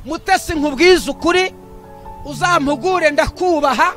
Mutesi nkubwiza ukuri uzampugure ndakubaha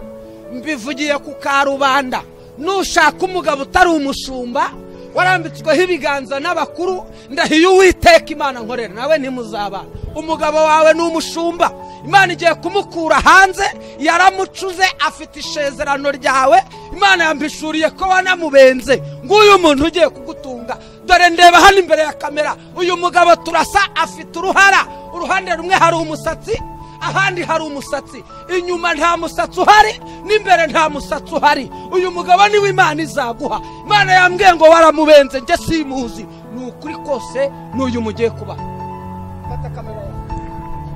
mbivugiye ku karubanda. Nushaka umugabo utari umushumba warambitsweho ibiganza n'abakuru ndahiye Uwiteka Imana nkorera nawe ntimuzabana. Umugabo wawe ni umushumba, Imana igiye kumukura hanze, yaramucuze afite ishezerano ryawe. Imana yambishuriye ko wanamubenze nguyu muntu ugiye kugutunga. Dore ndeba hano imbere ya kamera, uyu mugabo turasa afite uruhara, uruhande rumwe hari umusatsi ahandi hari umusatsi, inyuma nta musatsi uhari n'imbere nta musatsi uhari. Uyu mugabo niwe Imana izaguha. Imana yambwiye ngo waramubenze nje simuzi. Ni ukuri kose n'uyu mugiye kuba. Fata kamera,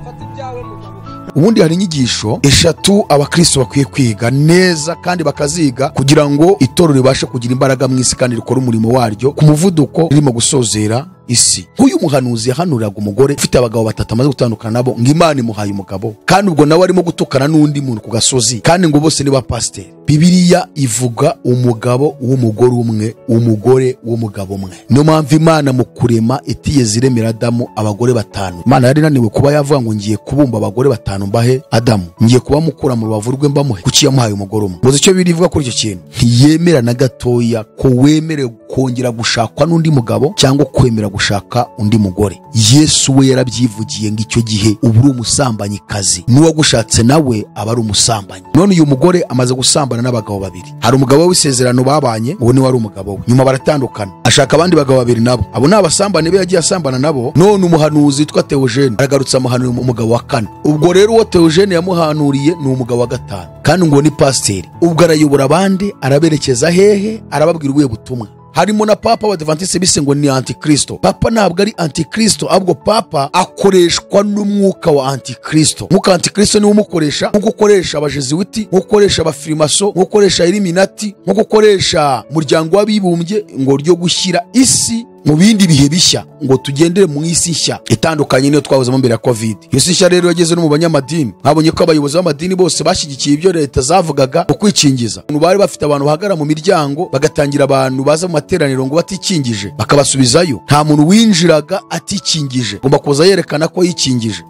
fata ibyawe mugabo. Ubundi hari inyigisho eshatu abakristo bakwiye kwiga neza kandi bakaziga kugira ngo itorero ribashe kugira imbaraga mu isi kandi rikora umurimo waryo ku muvuduko ririmo gusozera isi. Nk'uyu muhanuzi yahanuriraga umugore ufite abagabo batatu amaze gutandukana nabo ngo Imana imuhaye umugabo, kandi ubwo nawe arimo gutukana n'undi muntu ku gasozi, kandi ngo bose ni ba pasiteri. Bibiliya ivuga umugabo w'umugore umwe, umugore w'umugabo umwe. Niyo mpamvu Imana mu kurema itigeze iremera Adamu abagore batanu. Imana yari inaniwe kuba yavuga ngo ngiye kubumba abagore batanu mbahe Adamu, ngiye kuba mukura mu rubavu rwe mbamuhe, kuki yamuhaye umugore umwe? Muzi icyo Bibiliya ivuga kuri icyo kintu? Ntiyemera na gatoya ko wemerewe kongera gushakwa n'undi mugabo cyangwa kwemera gushaka undi mugore. Yesu we yarabyivugiye ngo icyo gihe uba uri umusambanyikazi, n'uwagushatse nawe aba ari umusambanyi. None uyu mugore amaze gusambana n'abagabo babiri. Hari umugabo w'isezerano babanye, uwo ni wari umugabo we, nyuma baratandukana ashaka abandi bagabo babiri nabo, abo ni abasambane be yagiye asambana nabo. None umuhanuzi witwa Theogene aragarutse amuhanurira umugabo wa kane. Ubwo rero uwo Theogene yamuhanuriye ni umugabo wa gatanu, kandi ngo ni pasiteri. Ubwo arayobora abandi, araberekeza hehe, arababwira ubuye butumwa. Harimo na papa w'Abadiventiste bise ngo ni Antikristo. Papa ntabwo ari Antikristo, ahubwo papa akoreshwa n'umwuka wa Antikristo. Mwuka Antikristo niwe umukoresha, nko gukoresha abajesuiti, nko gukoresha abafirimaso, nko gukoresha Illuminati, nko gukoresha umuryango w'abibumbye, ngo ryo gushyira isi mu bindi bihe bishya, ngo tugendere mu isi nshya itandukanye niyo twabuzemo mbere ya covid. Iyo si nshya rero yageze no mu banyamadini. Mwabonye ko abayobozi b'amadini bose bashyigikiye ibyo leta zavugaga mu kwikingiza. Bari bafite abantu bahagara mu miryango bagatangira abantu baza mu materaniro ngo batikingije bakabasubizayo. Nta muntu winjiraga atikingije, ngomba kuza yerekana ko yikingije.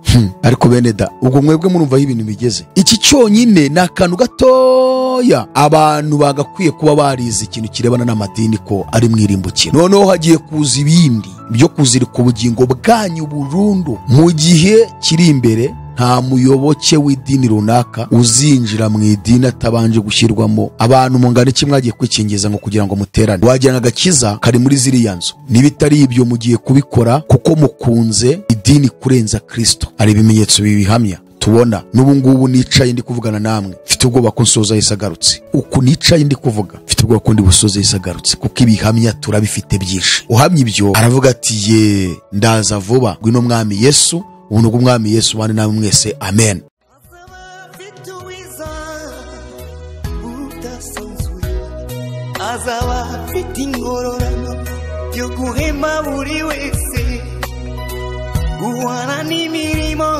Ariko bene da, ubwo mwebwe murumva ibintu bigeze. Iki cyonyine ni akantu gatoya abantu bagakwiye kuba barize ikintu kirebana n'amadini ko ari mwirimbukiro. Noneho hagiye kuza ibindi byo kuzirika ubugingo bwanyu burundu. Mu gihe kiri imbere nta muyoboke w'idini runaka uzinjira mu idini atabanje gushyirwamo. Abantu mungana iki mwagiye kwikingiza ngo kugira ngo muterane? Wagira ngo agakiza kari muri ziriya nzu. Nibitari ibyo mugiye kubikora kuko mukunze idini kurenza Kristo. Ari ibimenyetso bibihamya tubona. N'ubu ngubu nicaye ndi kuvugana namwe, mfite ubwoba ko nsoza Yesu agarutse. Uku nicaye ndi kuvuga mfite ubwoba ko ndi busoze Yesu agarutse, kuko ibihamya turabifite byinshi. Uhamya ibyo aravuga ati ye ndaza vuba, ngwino mwami Yesu. Ubuntu bw'umwami Yesu bane namwe mwese, amen. Azaba afite ingororano yo guhema buri wese, guhana n'imirimo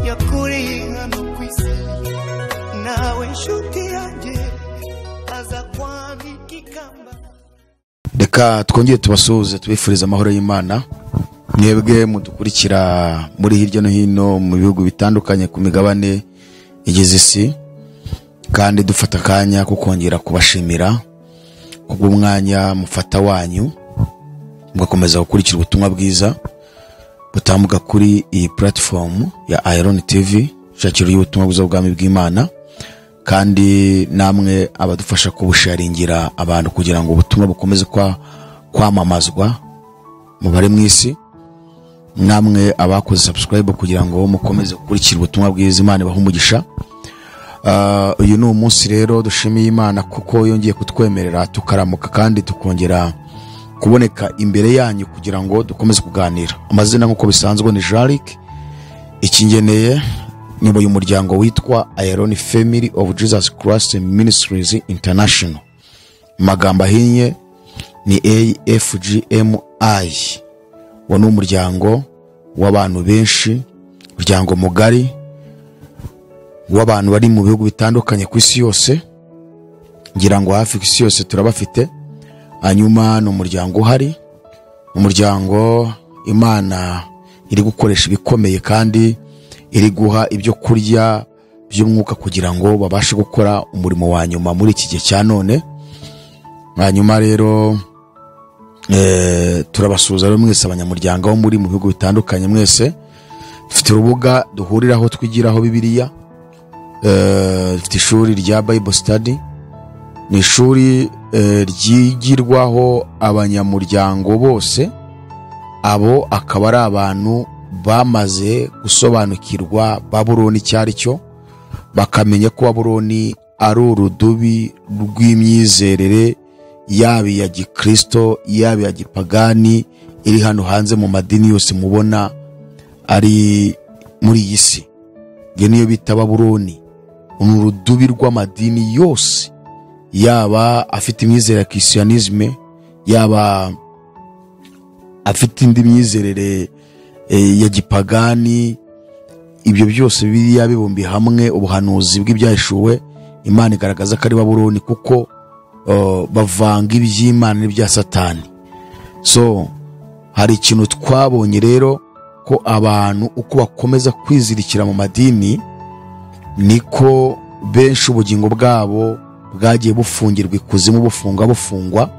yakoreye hano ku isi. Nawe nshuti yanjye aza kwambika ikamba. Reka twongere tubasuhuze, tubifuriza amahoro y'Imana. Mwebwe mudukurikira muri hirya no hino mu bihugu bitandukanye ku migabane igize isi, kandi dufata akanya ko kongera kubashimira kubw'umwanya mufata wanyu mugakomeza gukurikira ubutumwa bwiza butambuka kuri iyi platform ya Iron TV, shakiro y'ubutumwa bwiza bw'Ubwami bw'Imana. Kandi namwe abadufasha kubusharingira abantu kugira ngo ubutumwa bukomeze kwamamazwa mu bari mu isi. Namwe abakoze subscribe kugira ngo mukomeze gukurikira ubutumwa bwiza. Imana ibahe umugisha. Uyu ni umunsi rero dushimiye Imana kuko yongeye kutwemerera tukaramuka kandi tukongera kuboneka imbere yanyu kugira ngo dukomeze kuganira. Amazina nk'uko bisanzwe ni Jalik. Ikingeneye ni uyu muryango witwa Iron Family of Jesus Christ Ministries International. Magambo ahinnye ni AFGMI. Wo ni umuryango w'abantu benshi, umuryango mugari w'abantu bari mu bihugu bitandukanye ku isi yose. Ngira ngo hafi ku isi yose turabafite. Hanyuma ni umuryango uhari, umuryango Imana iri gukoresha ibikomeye kandi iri guha ibyo kurya by'umwuka kugira ngo babashe gukora umurimo wa nyuma muri iki gihe cya none. Hanyuma rero turabasuhuza rero mwese abanyamuryango bo muri mu bihugu bitandukanye. Mwese dufite urubuga duhuriraho twigiraho Bibiliya. Dufite ishuri rya Bible Study, ni ishuri ryigirwaho abanyamuryango bose. Abo akaba ari abantu bamaze gusobanukirwa Babuloni cyari cyo, bakamenya ko Babuloni ari urudubi rw'imyizerere, yaba ya Gikristo yaba ya gipagani, iri hano hanze mu madini yose mubona ari muri iyi si. Iyo niyo bita Babuloni, urudubi rw'amadini yose, yaba afite imyizerere ya Christianisme, yaba afite indi myizerere ya gipagani. Ibyo byose biriya bibumbiye hamwe ubuhanuzi bw'ibyahishuwe. Imana igaragaza ko ari Babuloni kuko bavanga iby'Imana n'ibya Satani. So hari ikintu twabonye rero, ko abantu uko bakomeza kwizirikira mu madini niko benshi ubugingo bwabo bwagiye bufungirwa ikuzimu, bufungwa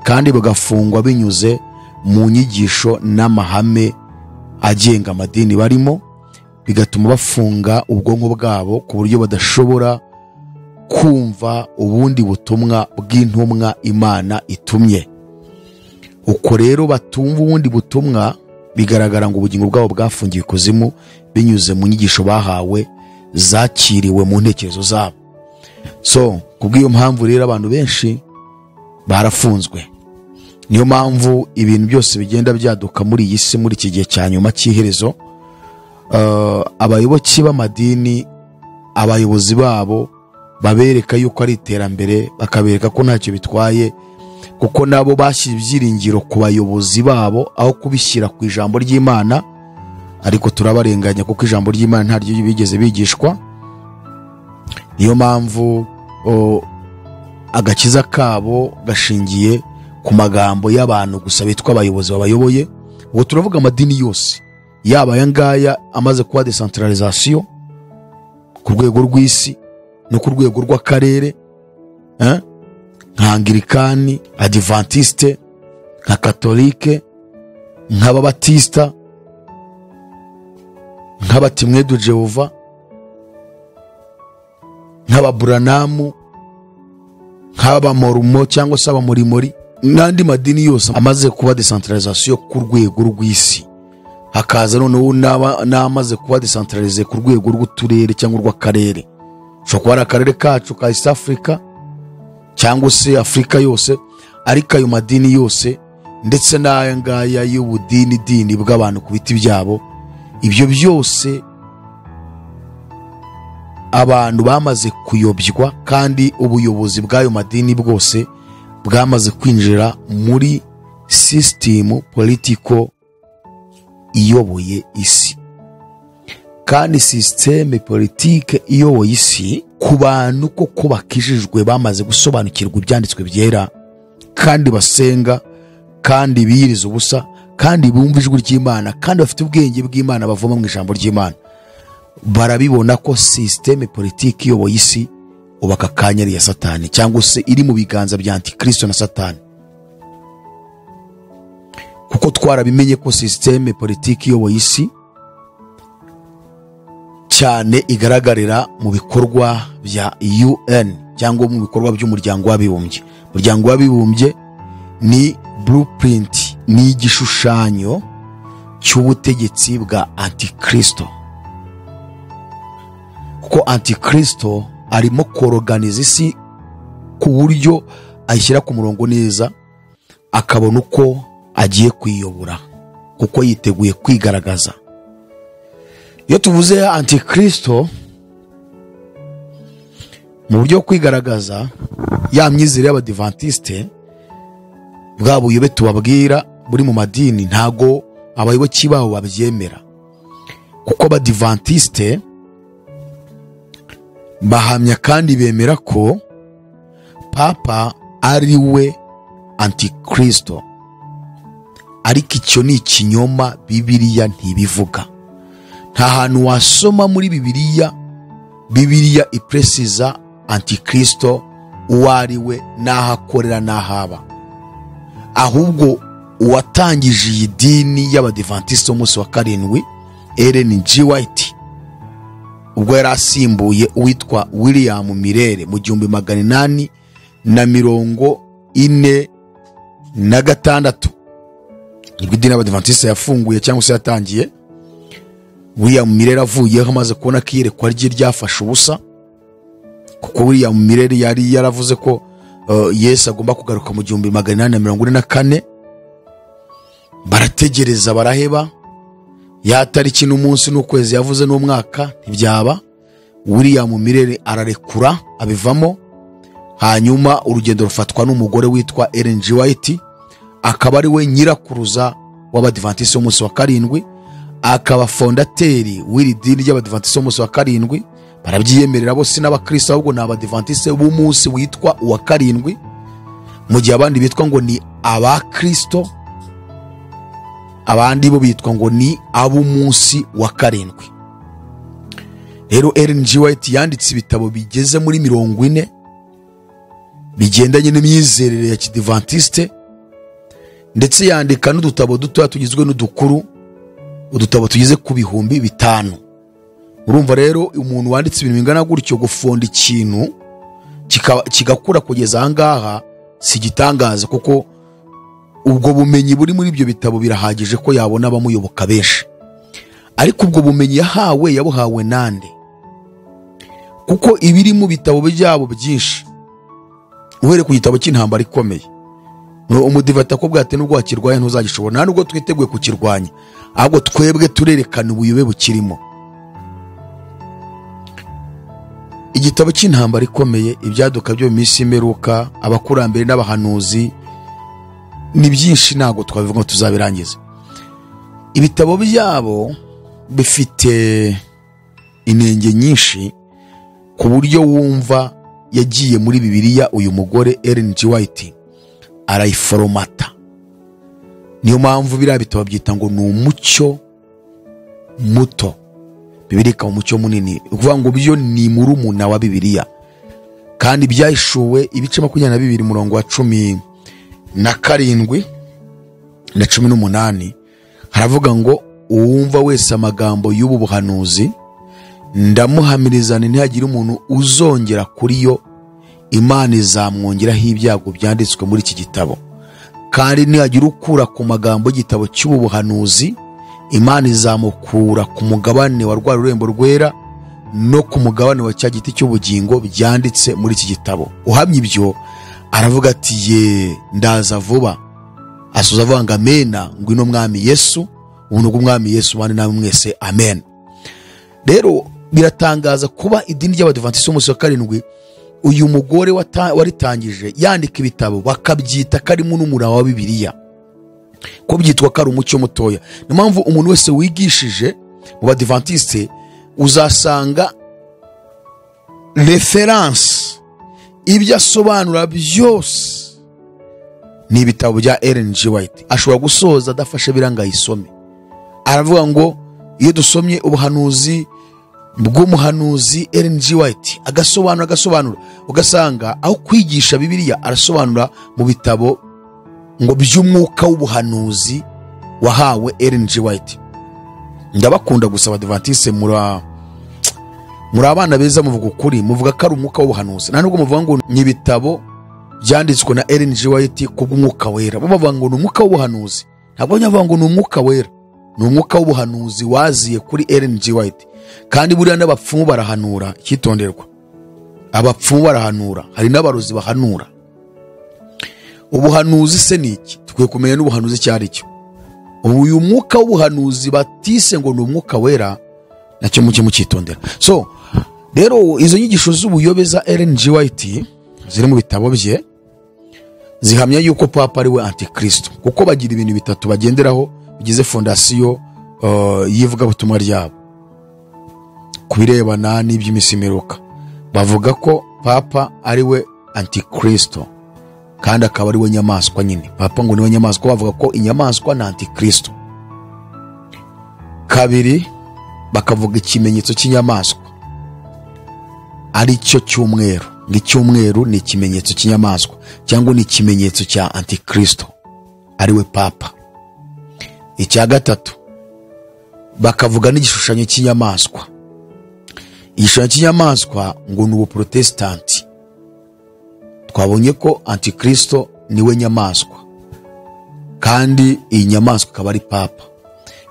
kandi bugafungwa binyuze mu nyigisho n'amahame agenga amadini barimo, bigatuma bafunga ubwonko bwabo ku buryo badashobora kumva ubundi butumwa bw'intumwa Imana itumye. Uko rero batumva ubundi butumwa, bigaragara ngo ubugingo bwabo bwafungiye ikuzimu binyuze mu nyigisho bahawe zakiriwe mu ntekerezo zabo. So kubw'iyo mpamvu rero abantu benshi barafunzwe. Niyo mpamvu ibintu byose bigenda byaduka muri iyi si, muri iki gihe cya nyuma cy'iherezo. Abayoboke b'amadini, abayobozi babo babereka yuko ari iterambere, bakabereka ko ntacyo bitwaye, kuko nabo bashyira ibyiringiro ku bayobozi babo aho kubishyira ku ijambo ry'Imana. Ariko turabarenganya kuko ijambo ry'Imana ntaryo bigeze bigishwa. Niyo mpamvu agakiza kabo gashingiye ku magambo y'abantu gusa bitwa abayobozi babayoboye. Ubu turavuga amadini yose, yaba aya ngaya amaze kuba decentralisation ku rwego rw'isi no ku rwego rw'akarere, nka Anglikani, Adventiste, nka Katolike, nk'Ababatista, nk'Abatimwe du Jehova, nk'Ababuranamu, nk'Abamorumo cyangwa se Abamorimori, n'andi madini yose amaze kuba decentralisation ku rwego rw'isi. Hakaza noneho n'amaze kuba decentralize ku rwego rw'uturere cyangwa rw'akarere. Ushobora kuba ari akarere kacu ka East Africa cyangwa se Afrika yose, ariko ayo madini yose ndetse n'aya ngaya y'ubudini bw'abantu ku biti byabo, ibyo byose abantu bamaze kuyobywa, kandi ubuyobozi bw'ayo madini bwose bwamaze kwinjira muri system political iyoboye isi. Kandi systeme politique iyoboye isi ku bantu koko bakijijwe, bamaze gusobanukirwa ibyanditswe byera, kandi basenga, kandi biyiriza ubusa, kandi bumva ijwi ry'Imana, kandi bafite ubwenge bw'Imana bavoma mu ijambo ry'Imana. Barabibona ko systeme politique iyoboye isi ubaka kanyari ya Satani, cyangwa se iri mu biganza bya Antikristo na Satani. Kuko twarabimenye ko systeme politique iyoboye isi cyane igaragarira mu bikorwa bya UN cyangwa mu bikorwa by'umuryango w'abibumbye. Umuryango w'abibumbye ni blueprint, ni igishushanyo cy'ubutegetsi bwa Antikristo. Kuko Antikristo arimo koroganiza isi ku buryo ayishyira ku murongo neza, akabona uko agiye kwiyobora, kuko yiteguye kwigaragaza. Iyo tuvuze Antikristo mu buryo kwigaragaza, ya myizere y'Abadventiste, bwa buyobe tubabwira buri mu madini, ntago abayoboke babo babyemera. Kuko Abadventiste bahamya kandi bemera ko Papa ari we Antikristo. Ariko icyo ni ikinyoma, Bibiliya ntibivuga. nta hantu wasoma muri bibiliya ipresiza antikristo uwo ari we n'aho akorera n'aho aba. Ahubwo uwatangije iyi dini y'abadivantisite umunsi wa karindwi, Ellen G. White, ubwo yari asimbuye uwitwa William Mirere mu 1846 nibwo idini y'abadivantisite yafunguye cyangwa se yatangiye. William Mirere avuyeho amaze kubona ko iyerekwa rye ryafashe ubusa, kuko William Mirere yari yaravuze ko Yesu agomba kugaruka mu 1844. Barategereza baraheba, ya tariki n'umunsi n'ukwezi yavuze n'umwaka ntibyaba. William Mirere ararekura abivamo, hanyuma urugendo rufatwa n'umugore witwa Ellen G. White, akaba ari we nyirakuruza w'abadivantisite umunsi wa karindwi, akaba fondateri w'iri dini ry'abadivantisite umunsi wa karindwi. Barabyiyemerera bose n'abakristo, ahubwo ni abadivantisite b'umunsi witwa uwa karindwi, mu gihe abandi bitwa ngo ni abakristo, abandi bo bitwa ngo ni ab'umunsi wa karindwi. Rero Ellen G. White yanditse ibitabo bigeze muri 40 bigendanye n'imyizerere ya kidivantiste, ndetse yandika n'udutabo duto tugizwe n'udukuru, udutabo tugize ku 5,000. Urumva rero umuntu wanditse ibintu bingana gutyo, gufonda ikintu kigakura kugeza ahangaha si gitangaza, kuko ubwo bumenyi buri muri ibyo bitabo birahagije ko yabona abamuyoboka benshi. Ariko ubwo bumenyi yabuhawe nande? Kuko ibiri mu bitabo byabo byinshi, uhere ku gitabo cy'intambara ikomeye, umudivata ko bwate n'ubwo wakirwaye ntuzagishobora, nta nubwo twiteguye kukirwanya, ahubwo twebwe turerekana ubuyobe bukirimo. Igitabo cy'intambara ikomeye, ibyaduka byo mu minsi y'imperuka, abakurambere n'abahanuzi, ni byinshi ntabwo twabivuga ngo tuzabirangiza. Ibitabo byabo bifite inenge nyinshi, ku buryo wumva yagiye muri Bibiliya uyu mugore Ellen G. White arayiforomata. Niyo mpamvu biriya bitabo byita ngo ni umucyo muto, Bibiliya ikaba umucyo munini, uvuga ngo byo ni murumuna wa Bibiliya. Kandi byahishuwe ibice 22 murongo wa 17 na 18, haravuga ngo uwumva wese amagambo y'ubu buhanuzi ndamuhamirizana ntihagire umuntu uzongera kuri yo, Imana izamwongeraho ibyago byanditswe muri iki gitabo. Kandi ntihagira ukura ku magambo y'igitabo cy'ubu buhanuzi, Imana izamukura ku mugabane wa rwa rurembo rwera no ku mugabane wa cya giti cy'ubugingo byanditse muri iki gitabo. Uhamye ibyo aravuga ati ye ndaza vuba. Asoza avuga ngo amena, ngwino mwami Yesu, ubuntu bw'umwami Yesu bane namwe mwese, amen. Rero biratangaza kuba idini ry'abadivantisite umunsi wa karindwi, uyu mugore waritangije yandika ibitabo bakabyita karimo n'umura wa Bibiliya, ko byitwa kari umucyo mutoya. Ni mpamvu umuntu wese wigishije mu badivantiste uzasanga reference ibyo asobanura byose ni ibitabo bya Ellen G. White. Ashobora gusoza adafashe biranga yisome. Aravuga ngo iyo dusomye ubuhanuzi bw'umuhanuzi Ellen G. White agasobanura, ugasanga aho kwigisha Bibiliya arasobanura mu bitabo ngo by'umwuka w'ubuhanuzi wahawe Ellen G. White. Ndabakunda gusaba Adventiste muri abana beza, muvuga ukuri, muvuga ko ari umwuka w'ubuhanuzi. Nta nubwo muvuga ngo ni ibitabo byanditswe na Ellen G. White kubw'umwuka wera. Bo bavuga ngo ni umwuka w'ubuhanuzi, ntabwo bavuga ngo ni umwuka wera. Ni umwuka w'ubuhanuzi waziye kuri Ellen G. White. Kandi buriya n'abapfumu barahanura, cyitonderwa. Abapfumu barahanura, hari n'abarozi bahanura. Ubuhanuzi se ni iki? Tukwiye kumenya n'ubuhanuzi cyari cyo. Uyu mwuka w'ubuhanuzi batise ngo ni umwuka wera, nacyo muke mucyitondera. So rero izo nyigisho z'ubuyobe za Ellen G. White ziri mu bitabo bye zihamya yuko papa ari we antikristo, kuko bagira ibintu bitatu bagenderaho bigize fondasiyo yivuga butumwa ryabo kubirebana n'iby'imisimeruka. Bavuga ko papa ari we antikristo kandi akaba ari we nyamaswa nyine. Papa ngo ni we nyamaswa, bavuga ko inyamaswa na antikristo. Kabiri, bakavuga ikimenyetso cy'inyamaswa ari cyo cy'umweru. Icyumweru ni ikimenyetso cy'inyamaswa cyangwa ni ikimenyetso cya Antikristo ariwe papa. Icya gatatu bakavuga n'igishushanyo cy'inyamaswa. Igishushanyo cy'inyamaswa ngo ni ubuprotestanti. Twabonye ko Antikristo niwe nyamaswa kandi iyi nyamaswa akaba ari papa.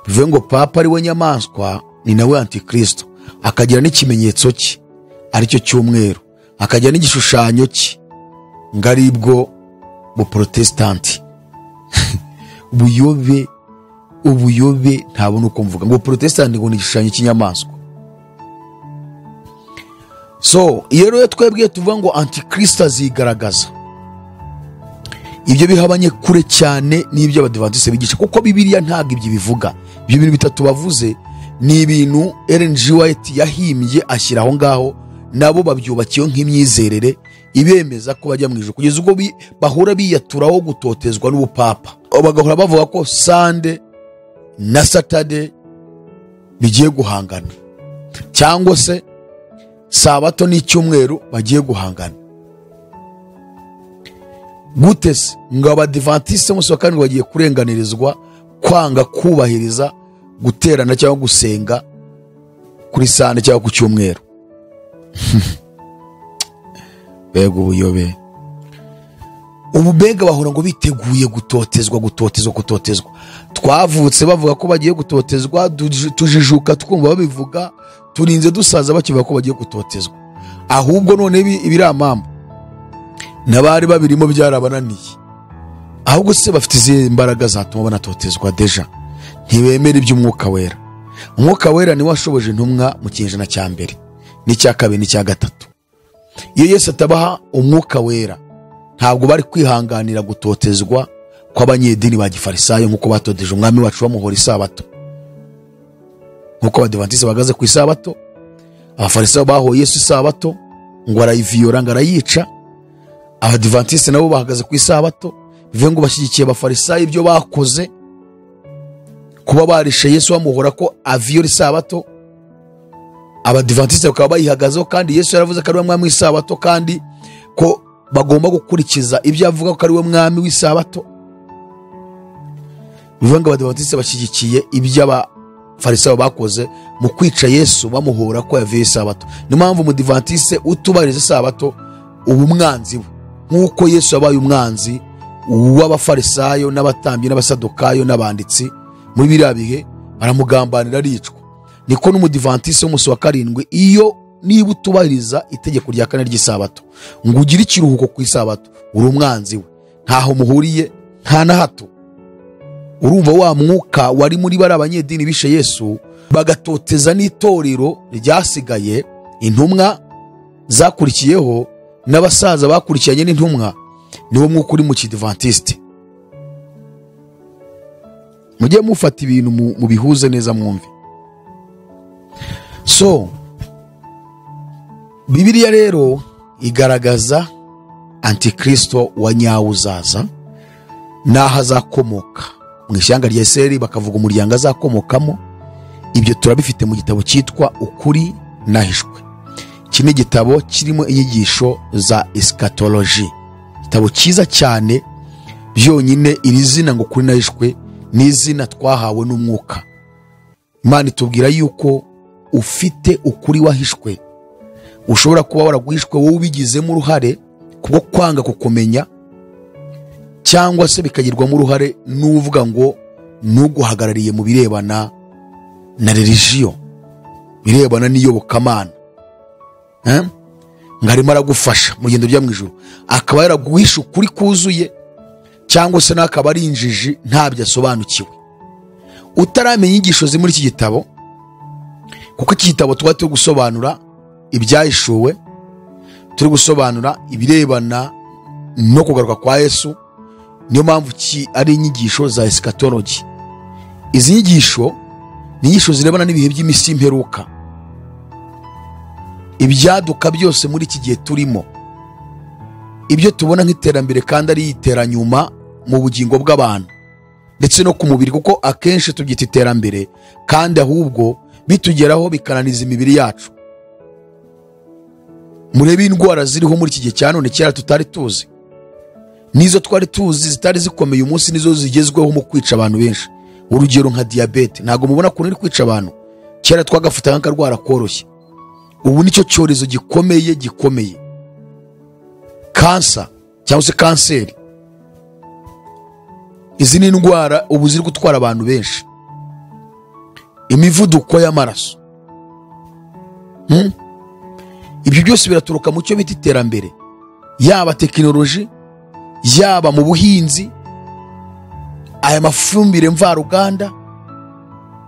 Bivuye ngo papa ariwe nyamaswa ni nawe Antikristo, akagira n'ikimenyetso cye aricyo cy'umweru, akagira n'igishushanyo cye ngo aribwo buprotestanti. ubuyobe ntabona uko mvuga ngo protestanti ngo ni igishushanyo cy'inyamaswa. So iyo rero twebwe tuvuga ngo Antikristo azigaragaza, ibyo bihabanye kure cyane n'ibyo abadivantiste bigisha, kuko Bibiliya ntabwo ibyo bivuga. Ibyo bintu bitatu bavuze ni ibintu Ellen G. White yahimbye ashyira aho ngaho, nabo babyubakiyeho nk'imyizerere ibemeza ko bajya mu ijuru, kugeza ubwo bahora biyaturaho gutotezwa n'ubupapa. Bagahora bavuga ko Sunday na Saturday bigiye guhangana, cyangwa se Sabato n'icyumweru bagiye guhangana. Gute se ngo abadivantiste umunsi wa karindwi bagiye kurenganirizwa kwanga kubahiriza guterana cyangwa gusenga kuri Sunday cyangwa ku cyumweru? Bega ubuyobe. Ubu bega bahora ngo biteguye gutotezwa. Twavutse bavuga ko bagiye gutotezwa, tujijuka twumva babivuga, turinze dusaza bakivuga ko bagiye gutotezwa. Ahubwo none ibiramamba n'abari babirimo byarabananiye. Ahubwo se bafite izihe imbaraga zatuma banatotezwa? Deja ntibemera iby'umwuka wera. Umwuka wera niwe washoboje intumwa mu kinyejana cya mbere n'icya kabiri n'icya gatatu. Iyo Yesu atabaha umwuka wera, ntabwo bari kwihanganira gutotezwa kw'abanyedini ba gifarisayo nk'uko batoteje umwami wacu bamuhora isabato. Nk'uko abadivantiste bahagaze ku isabato, abafarisayo bahoye Yesu isabato ngo arayiviyora ngo arayica. Abadivantiste nabo bahagaze ku isabato, bivuye ngo bashyigikiye abafarisayo ibyo bakoze, kuba barishe Yesu bamuhora ko aviyora isabato. Abadivantiste bakaba bayihagazeho, kandi Yesu yaravuze ko ari we mwami w'isabato, kandi ko bagomba gukurikiza ibyo avuga ko ari we mwami w'isabato. Bivuga ngo abadivantiste bashyigikiye ibyo abafarisayo bakoze mu kwica Yesu bamuhora ko yaviye isabato. Niyo mpamvu umudivantiste utubahiriza isabato ubu umwanzi we, nk'uko Yesu yabaye umwanzi w'abafarisayo n'abatambyi n'abasadukayo n'abanditsi muri biriya bihe, baramugambanira aricwa. Niko n'umudivantiste w'umunsi wa karindwi, iyo niba utubahiriza itegeko rya kane ry'isabato ngo ugire ikiruhuko ku isabato, uri umwanzi we, ntaho muhuriye nta na hato. Urumva wa mwuka wari muri bari abanyedini bishe Yesu bagatoteza n'itorero ryasigaye, intumwa zakurikiyeho n'abasaza bakurikiranye n'intumwa, niwo mwuka uri mu kidivantiste. Mujye mufata ibintu mu bihuze neza mwumve. So Bibiliya rero igaragaza Antikristo wa nyawo uzaza n'aho azakomoka. Mu ishyanga rya Isirayeli bakavuga umuryango azakomokamo. Ibyo turabifite mu gitabo cyitwa Ukuri Nahishwe. Iki ni igitabo kirimo inyigisho za eschatology, igitabo cyiza cyane. Byonyine iri zina ngo Ukuri Nahishwe ni izina twahawe n'umwuka. Imana itubwira yuko ufite ukuri wahishwe, ushobora kuba waraguhishwe wowe ubigizemo uruhare kubwo kwanga kukumenya, cyangwa se bikagirwamo uruhare n'uvuga ngo nuguhagarariye mu birebana na religion, birebana n'iyobokamana, ngarimo aragufasha mu rugendo ryo mu ijuru, akaba yaraguhisha ukuri kuzuye, cyangwa se nakaba ari injiji ntabyo asobanukiwe. Utaramenya inyigisho ziri muri iki gitabo, kuko iki gitabo tuba turi gusobanura ibyahishuwe, turi gusobanura ibirebana no kugaruka kwa Yesu. Niyo mpamvu ari inyigisho za eschatology. Izi nyigisho ni inyigisho zirebana n'ibihe by'imisi imperuka, ibyaduka byose muri iki gihe turimo, ibyo tubona nk'iterambere kandi ari iteranyuma mu bugingo bw'abantu ndetse no ku mubiri, kuko akenshi tubyita iterambere kandi ahubwo bitugeraho bikananiza imibiri yacu. Murebe indwara ziriho muri iki gihe cya none kera tutari tuzi, nizo twari tuzi zitari zikomeye umunsi nizo zigezweho mu kwica abantu benshi. Urugero nka diabete, ntago mubona ko iri kwica abantu. Kera twagafata nk'akarwara koroshye, ubu nicyo cyorezo gikomeye. Kansa cyangwa se kanseri, izi ni indwara ubu ziri gutwara abantu benshi. Imivuduko y'amaraso, ibyo byose biraturuka mu cyo bita iterambere, yaba tekinoloji, yaba mu buhinzi, aya mafumbire mvaruganda,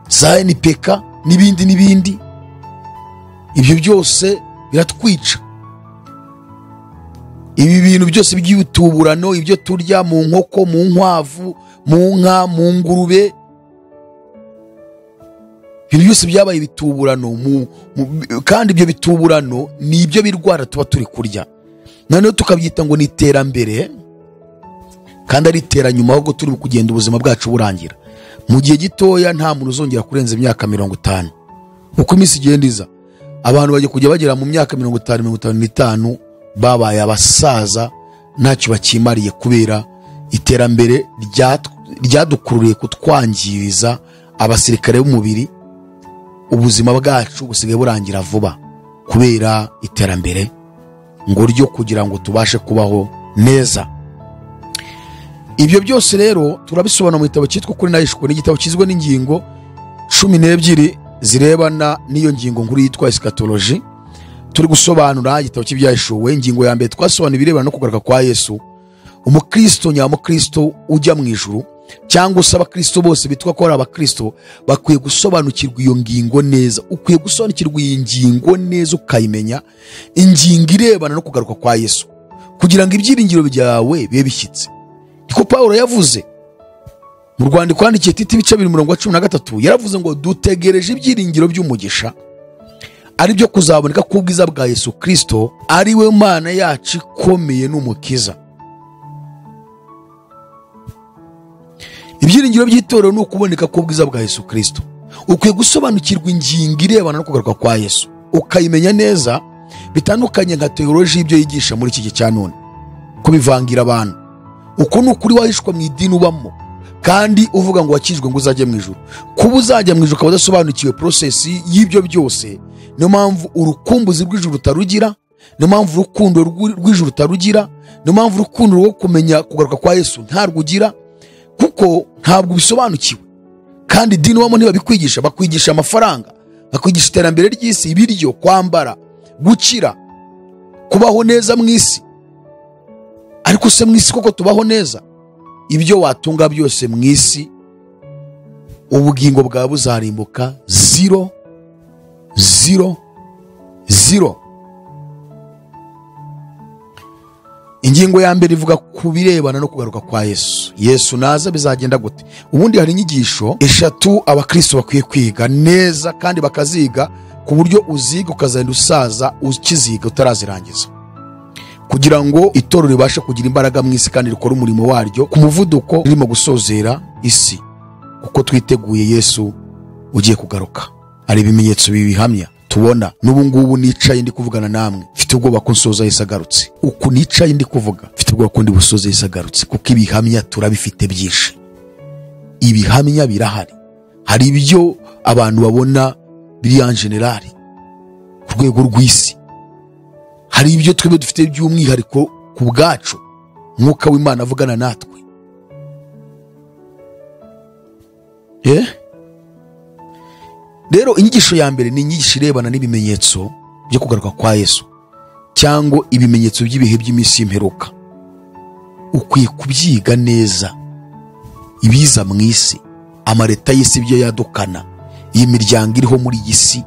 za NPK n'ibindi. Ibyo byose biratwica. Ibi bintu byose by'utuburano, ibyo turya mu nkoko, mu nkwavu, mu nka, mu ngurube, ibyo byose byabaye ibituburano, kandi ibyo bituburano ni ibyo birwara tuba turi kurya. Noneho tukabyita ngo ni iterambere, kandi ari iteranyuma, ahubwo turi kugenda ubuzima bwacu burangira. Mu gihe gitoya nta muntu uzongera kurenza imyaka 50. Uko iminsi igenda iza, abantu bagiye kujya bagera mu myaka 50-55 babaye abasaza, ntacyo bakimariye, kubera iterambere ryadukururiye kutwangiriza abasirikare b'umubiri. Ubuzima bwacu busigaye burangira vuba kubera iterambere ngo ryo kugira ngo tubashe kubaho neza. Ibyo byose rero turabisobanura mu gitabo cyitwa Ukuri n'Ahishwe, n'igitabo kizwe n'ingingo 12 zirebana n'iyo ngingo nkuru yitwa eschatology. Turi gusobanura igitabo cy'ibyahishuwe. Ingingo ya mbere twasobanura ibirebana no kugaruka kwa Yesu. Umukristo nyamukristo ujya mu ijuru, cyangwa usaba Kristo bose bitwa ko ari abakristo, bakwiye gusobanukirwa iyo ngingo neza. Ukwiye gusobanukirwa iyi ngingo neza, ukayimenya, ingingo irebana no kugaruka kwa Yesu, kugira ngo ibyiringiro byawe bibe bishyitse. Niko Pawulo yavuze mu rwandiko yandikiye Tito ibice 2:13, yaravuze ngo dutegereje ibyiringiro by'umugisha, ari byo kuzaboneka k'ubwiza bwa Yesu Kristo, ari we Mana yacu ikomeye n'umukiza. Ibyiringiro by'itorero ni ukuboneka k'ubwiza bwa Yesu Kristo. Ukwiye gusobanukirwa ingingo irebana no kugaruka kwa Yesu, ukayimenya neza, bitandukanye nka teoloji y'ibyo yigisha muri iki gihe cya none, kubivangira abantu. Uko ni ukuri wahishwa mu idini ubamo, kandi uvuga ngo wakijwe ngo uzajye mu ijuru. Kuba uzajya mu ijuru ukaba udasobanukiwe process y'ibyo byose, niyo mpamvu urukumbuzi rw'ijuru utarugira, niyo mpamvu urukundo rw'ijuru utarugira, niyo mpamvu urukundo rwo kumenya kugaruka kwa Yesu ntarwugira, kuko ntabwo bisobanukiwe. Kandi idini ubamo ntibabikwigisha, bakwigisha amafaranga, bakwigisha iterambere ry'isi, ibiryo, kwambara, gukira, kubaho neza mu isi. Ariko se mu isi koko tubaho neza? Ibyo watunga byose mu isi, ubugingo bwawe buzarimbuka 0. Ingingo ya mbere ivuga ku birebana no kugaruka kwa Yesu. Yesu naza bizagenda gute? Ubundi hari inyigisho 3 abakristo bakwiye kwiga neza, kandi bakaziga ku buryo uziga ukazenda usaza ukiziga utarazirangiza, kugira ngo itorero ribashe kugira imbaraga mu isi kandi rikora umurimo waryo ku muvuduko ririmo gusozera isi, kuko twiteguye Yesu ugiye kugaruka. Ari ibimenyetso bibihamya tubona. N'ubu ngubu nicaye ndi kuvugana namwe, mfite ubwoba ko nsoza Yesu agarutse. Uku nicaye ndi kuvuga, mfite ubwoba ko ndi busoze Yesu agarutse, kuko ibihamya turabifite byinshi. Ibihamya birahari. Hari ibyo abantu babona biri en general ku rwego rw'isi, hari ibyo twebwe dufite by'umwihariko ku bwacu, Mwuka w'Imana avugana natwe. Rero inyigisho ya mbere ni inyigisho irebana n'ibimenyetso byo kugaruka kwa Yesu, cyangwa ibimenyetso by'ibihe by'iminsi y'imperuka. Ukwiye kubyiga neza, ibiza mu isi, amareta y'isi ibyo yadukana, iyi miryango iriho muri iyi si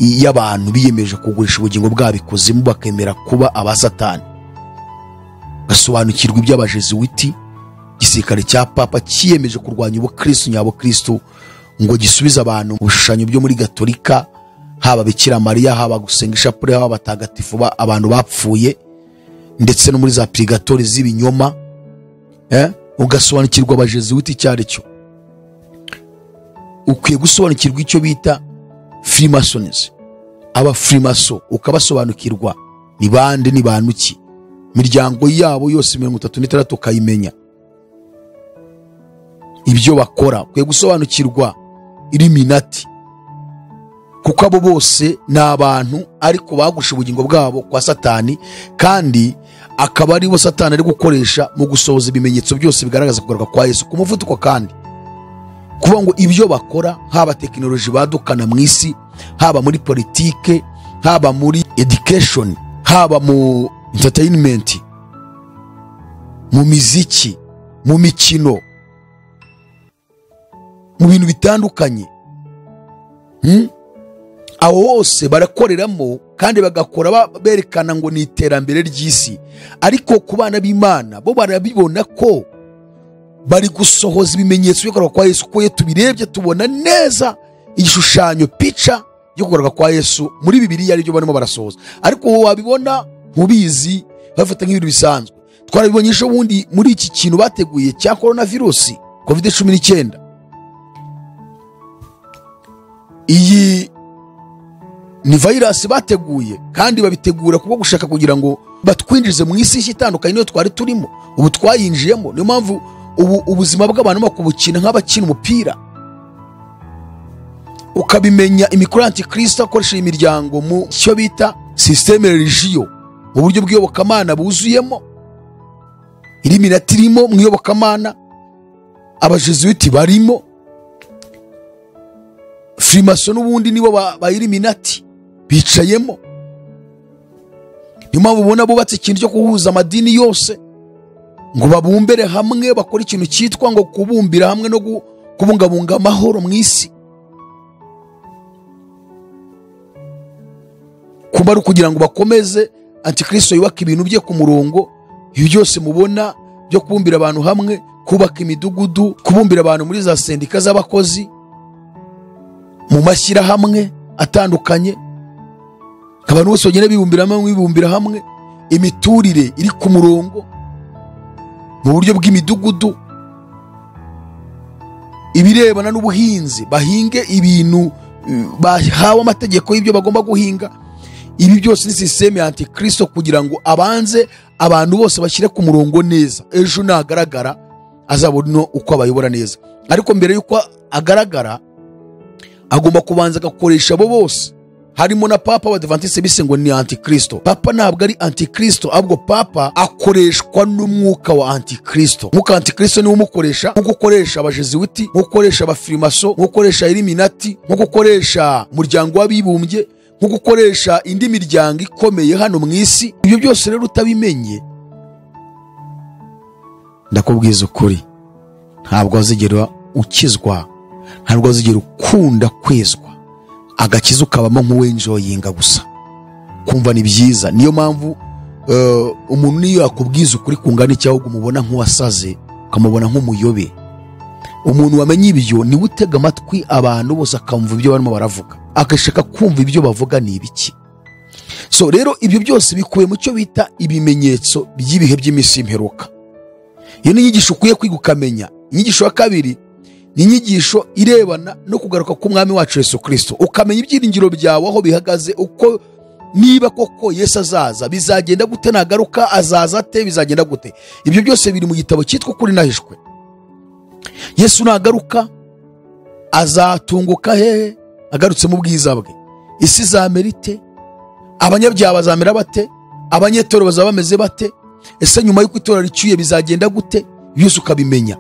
y'abantu biyemeje kugurisha ubugingo bwabo ikuzimu bakemera kuba abasatani. Gasobanukirwa iby'abajesuiti, igisirikare cya papa kiyemeje kurwanya ubukristo nyabukristo, ngo gisubize abantu mu bishushanyo byo muri Gatolika, haba Bikira Mariya, haba gusenga ishapule, haba abatagatifu abantu bapfuye, ndetse no muri za purgatori z'ibinyoma. Ugasobanukirwa abajesuiti cyari cyo. Ukwiye gusobanukirwa icyo bita Freemasons. Aba Freemason ukabasobanukirwa ni bande, ni bantu ki, imiryango yabo yose 36 ukayimenya, ibyo bakora kwe gusobanukirwa Illuminati, kuko abo bose ni abantu ariko bagusha ubugingo bwabo kwa Satani, kandi akaba ari bo Satani ari gukoresha mu gusohoza ibimenyetso byose bigaragaza kugaruka kwa Yesu ku muvuduko, kandi kuba ngo ibyo bakora, haba tekinoloji badukana mu isi, haba muri politike, haba muri education, haba mu entertainment, mu miziki, mu mikino, mu bintu bitandukanye, abo bose barakoreramo kandi bagakora berekana ngo ni iterambere ry'isi, ariko ku bana b'Imana bo barabibona ko bari gusohoza ibimenyetso byo kugaruka kwa Yesu, ko tubirebye tubona neza igishushanyo pica yo kugaruka kwa Yesu muri Bibiliya aribyo barimo barasohoza, ariko wowe wabibona ntubizi, bafata nk'ibintu bisanzwe. Twarabibonyesha ubundi muri iki kintu bateguye cya coronavirus COVID-19. Iyi ni virus bateguye, kandi babitegura kuko gushaka kugira ngo batwinjize mu isi itandukanye niyo twari turimo, ubu twayinjiyemo. Niyo mpamvu ubuzima bw'abantu bakubukina nk'abakina umupira, ukabimenya imikoro Antikristo akoresha imiryango mu cyo bita systeme religio, mu buryo bw'iyobokamana buzuyemo. Illuminati irimo mu iyobokamana, abajesuiti barimo, Freemason ubundi nibo ba Illuminati bicayemo. Niyo mpamvu ubona bubatse ikintu cyo kuhuza amadini yose ngo babumbere hamwe, bakora ikintu cyitwa ngo kubumbira hamwe no kubungabunga amahoro mu isi, kuba ari kugira ngo bakomeze Antikristo yubaka ibintu bye ku murongo. Ibi byose mubona byo kubumbira abantu hamwe, kubaka imidugudu, kubumbira abantu muri za sendika z'abakozi, mu mashyirahamwe atandukanye, abantu bose bagenda bibumbira hamwe, imiturire iri ku murongo mu buryo bw'imidugudu, ibirebana n'ubuhinzi, bahinge ibintu bahawe amategeko y'ibyo bagomba guhinga. Ibi byose ni systeme ya Antikristo kugira ngo abanze abantu bose bashyire ku murongo neza, ejo nagaragara azabona uko abayobora neza. Ariko mbere yuko agaragara agomba kubanza agakoresha abo bose, harimo na Papa w'Abadventiste bise ngo ni Antikristo. Papa ntabwo ari Antikristo, ahubwo Papa akoreshwa n'umwuka wa Antikristo. Umwuka wa Antikristo niwo umukoresha, nko gukoresha abajesuiti, nko gukoresha abafrimaso, nko gukoresha Illuminati, nko gukoresha umuryango w'abibumbye, nko gukoresha indi miryango ikomeye hano mu isi. Ibyo byose rero utabimenye, ndakubwiza ukuri, ntabwo wazigera ukizwa, ntabwo wazigera ukunda kwezwa, agakiza ukabamo nk'uwenjoyinga gusa, kumva ni byiza. Niyo mpamvu umuntu niyo yakubwiza ukuri kungana icyahubwo umubona nk'uwasaze, ukamubona nk'umuyobe. Umuntu wamenye ibyo niwe utega amatwi abantu bose akamva ibyo barimo baravuga, agashaka kumva ibyo bavuga ni ibiki. So rero ibyo byose bikuwe mu cyo bita ibimenyetso by'ibihe by'iminsi imperuka. Iyo ni inyigisho ukwiye kwiga ukamenya. Inyigisho ya kabiri ni inyigisho irebana no kugaruka k'umwami wacu Yesu Kristo, ukamenya ibyiringiro byawe aho bihagaze, uko niba koko Yesu azaza bizagenda gute, nagaruka azaza ate, bizagenda gute. Ibyo byose biri mu gitabo cyitwa Ukuri Nahishwe. Yesu nagaruka azatunguka hehe, agarutse mu bwiza bwe, isi zamerite, abanyabyaha bazamera bate, abanyetoro bazaba bameze bate, ese nyuma y'uko itora ricyuye bizagenda gute, byose ukabimenya.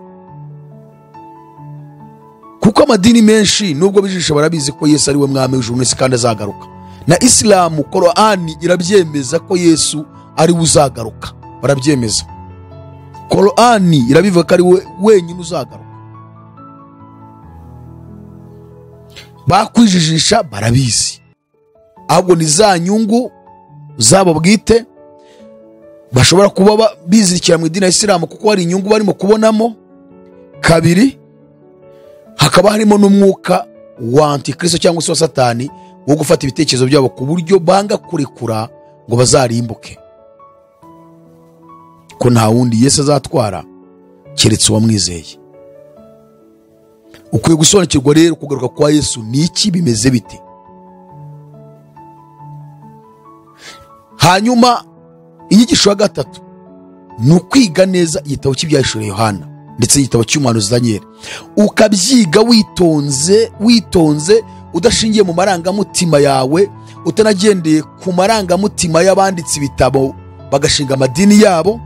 Kuko amadini menshi nubwo bijisha barabizi ko Yesu ari we mwami w'ijuru n'isi kandi azagaruka, na Islamu Qur'ani irabyemeza ko Yesu ari uzagaruka, barabyemeza. Qur'ani irabivuga ko ari we wenyine uzagaruka. Bakwijijisha barabizi, ahubwo ni za nyungu zabo bwite bashobora kuba bizirikira mu idini ya Islamu, kuko hari inyungu barimo kubonamo. Kabiri, hakaba harimo n'umwuka wa Antikristo cyangwa se wa Satani wo gufata ibitekerezo byabo ku buryo banga kurekura ngo bazarimbuke, ko nta wundi Yesu azatwara keretse uwamwizeye. Ukwiye gusobanukirwa rero kugaruka kwa Yesu ni iki, bimeze bite. hanyuma inyigisho ya gatatu ni ukwiga neza igitabo cy'ibyahishuriwe Yohana ndetse n'igitabo cy'umuhanuzi Daniel, ukabyiga witonze udashingiye mu marangamutima yawe, utanagendeye ku marangamutima y'abanditsi ibitabo bagashinga amadini yabo.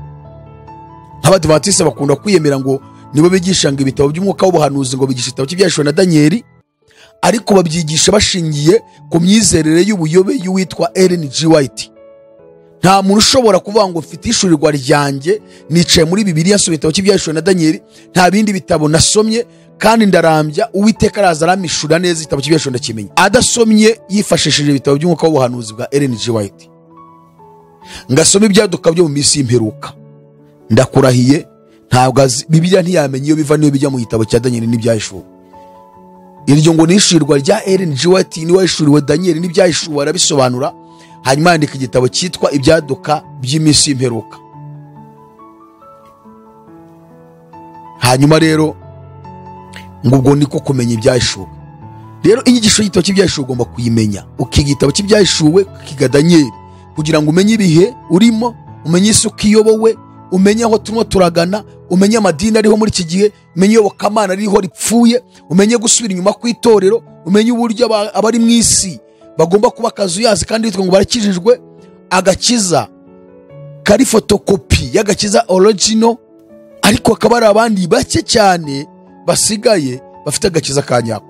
Nk'Abadivantisite bakunda kwiyemera ngo nibo bigisha ngo ibitabo by'umwuka w'ubuhanuzi, ngo bigisha igitabo cy'ibyahishuriwe na Daniel, ariko babyigisha bashingiye ku myizerere y'ubuyobe y'uwitwa Ellen G. White. Nta muntu ushobora kuvuga ngo mfite ishurirwa ryanjye nicaye muri Bibiliya nsoma igitabo cy'ibyahishuriwe na Daniel, nta bindi bitabo nasomye kandi ndarambya, Uwiteka araza aramishura neza igitabo cy'ibyahishuriwe ndakimenya, adasomye yifashishije ibitabo by'umwuka w'ubuhanuzi bwa Ellen G. White. Ngasoma ibyaduka byo mu minsi y'imperuka, ndakurahiye ntabwo Bibiliya ntiyamenye iyo biva niyo bijya mu gitabo cya Daniel n'ibyahishuwe. Iryo ngo nishurirwa rya Ellen G. White ni wahishuriwe Daniel n'ibyahishuwe arabisobanura, hanyuma yandika igitabo cyitwa ibyaduka by'iminsi y'imperuka. Hanyuma rero ngo ubwo niko kumenya ibyahishuwe. Rero inyigisho y'igitabo cy'ibyahishuwe ugomba kuyimenya, ukiga igitabo cy'ibyahishuwe, ukiga Daniel kugira ngo umenye ibihe urimo, umenye isi uko iyobowe, umenye aho turimo turagana, umenye amadini ariho muri iki gihe, umenye iyobokamana ririho ripfuye, umenye gusubira inyuma kw'itorero, umenye uburyo abari mu isi bagomba kuba akazuyazi kandi bitwa ngo barakijijwe, agakiza kari fotokopi y'agakiza original, ariko akaba ari abandi bake cyane basigaye bafite agakiza ka nyako.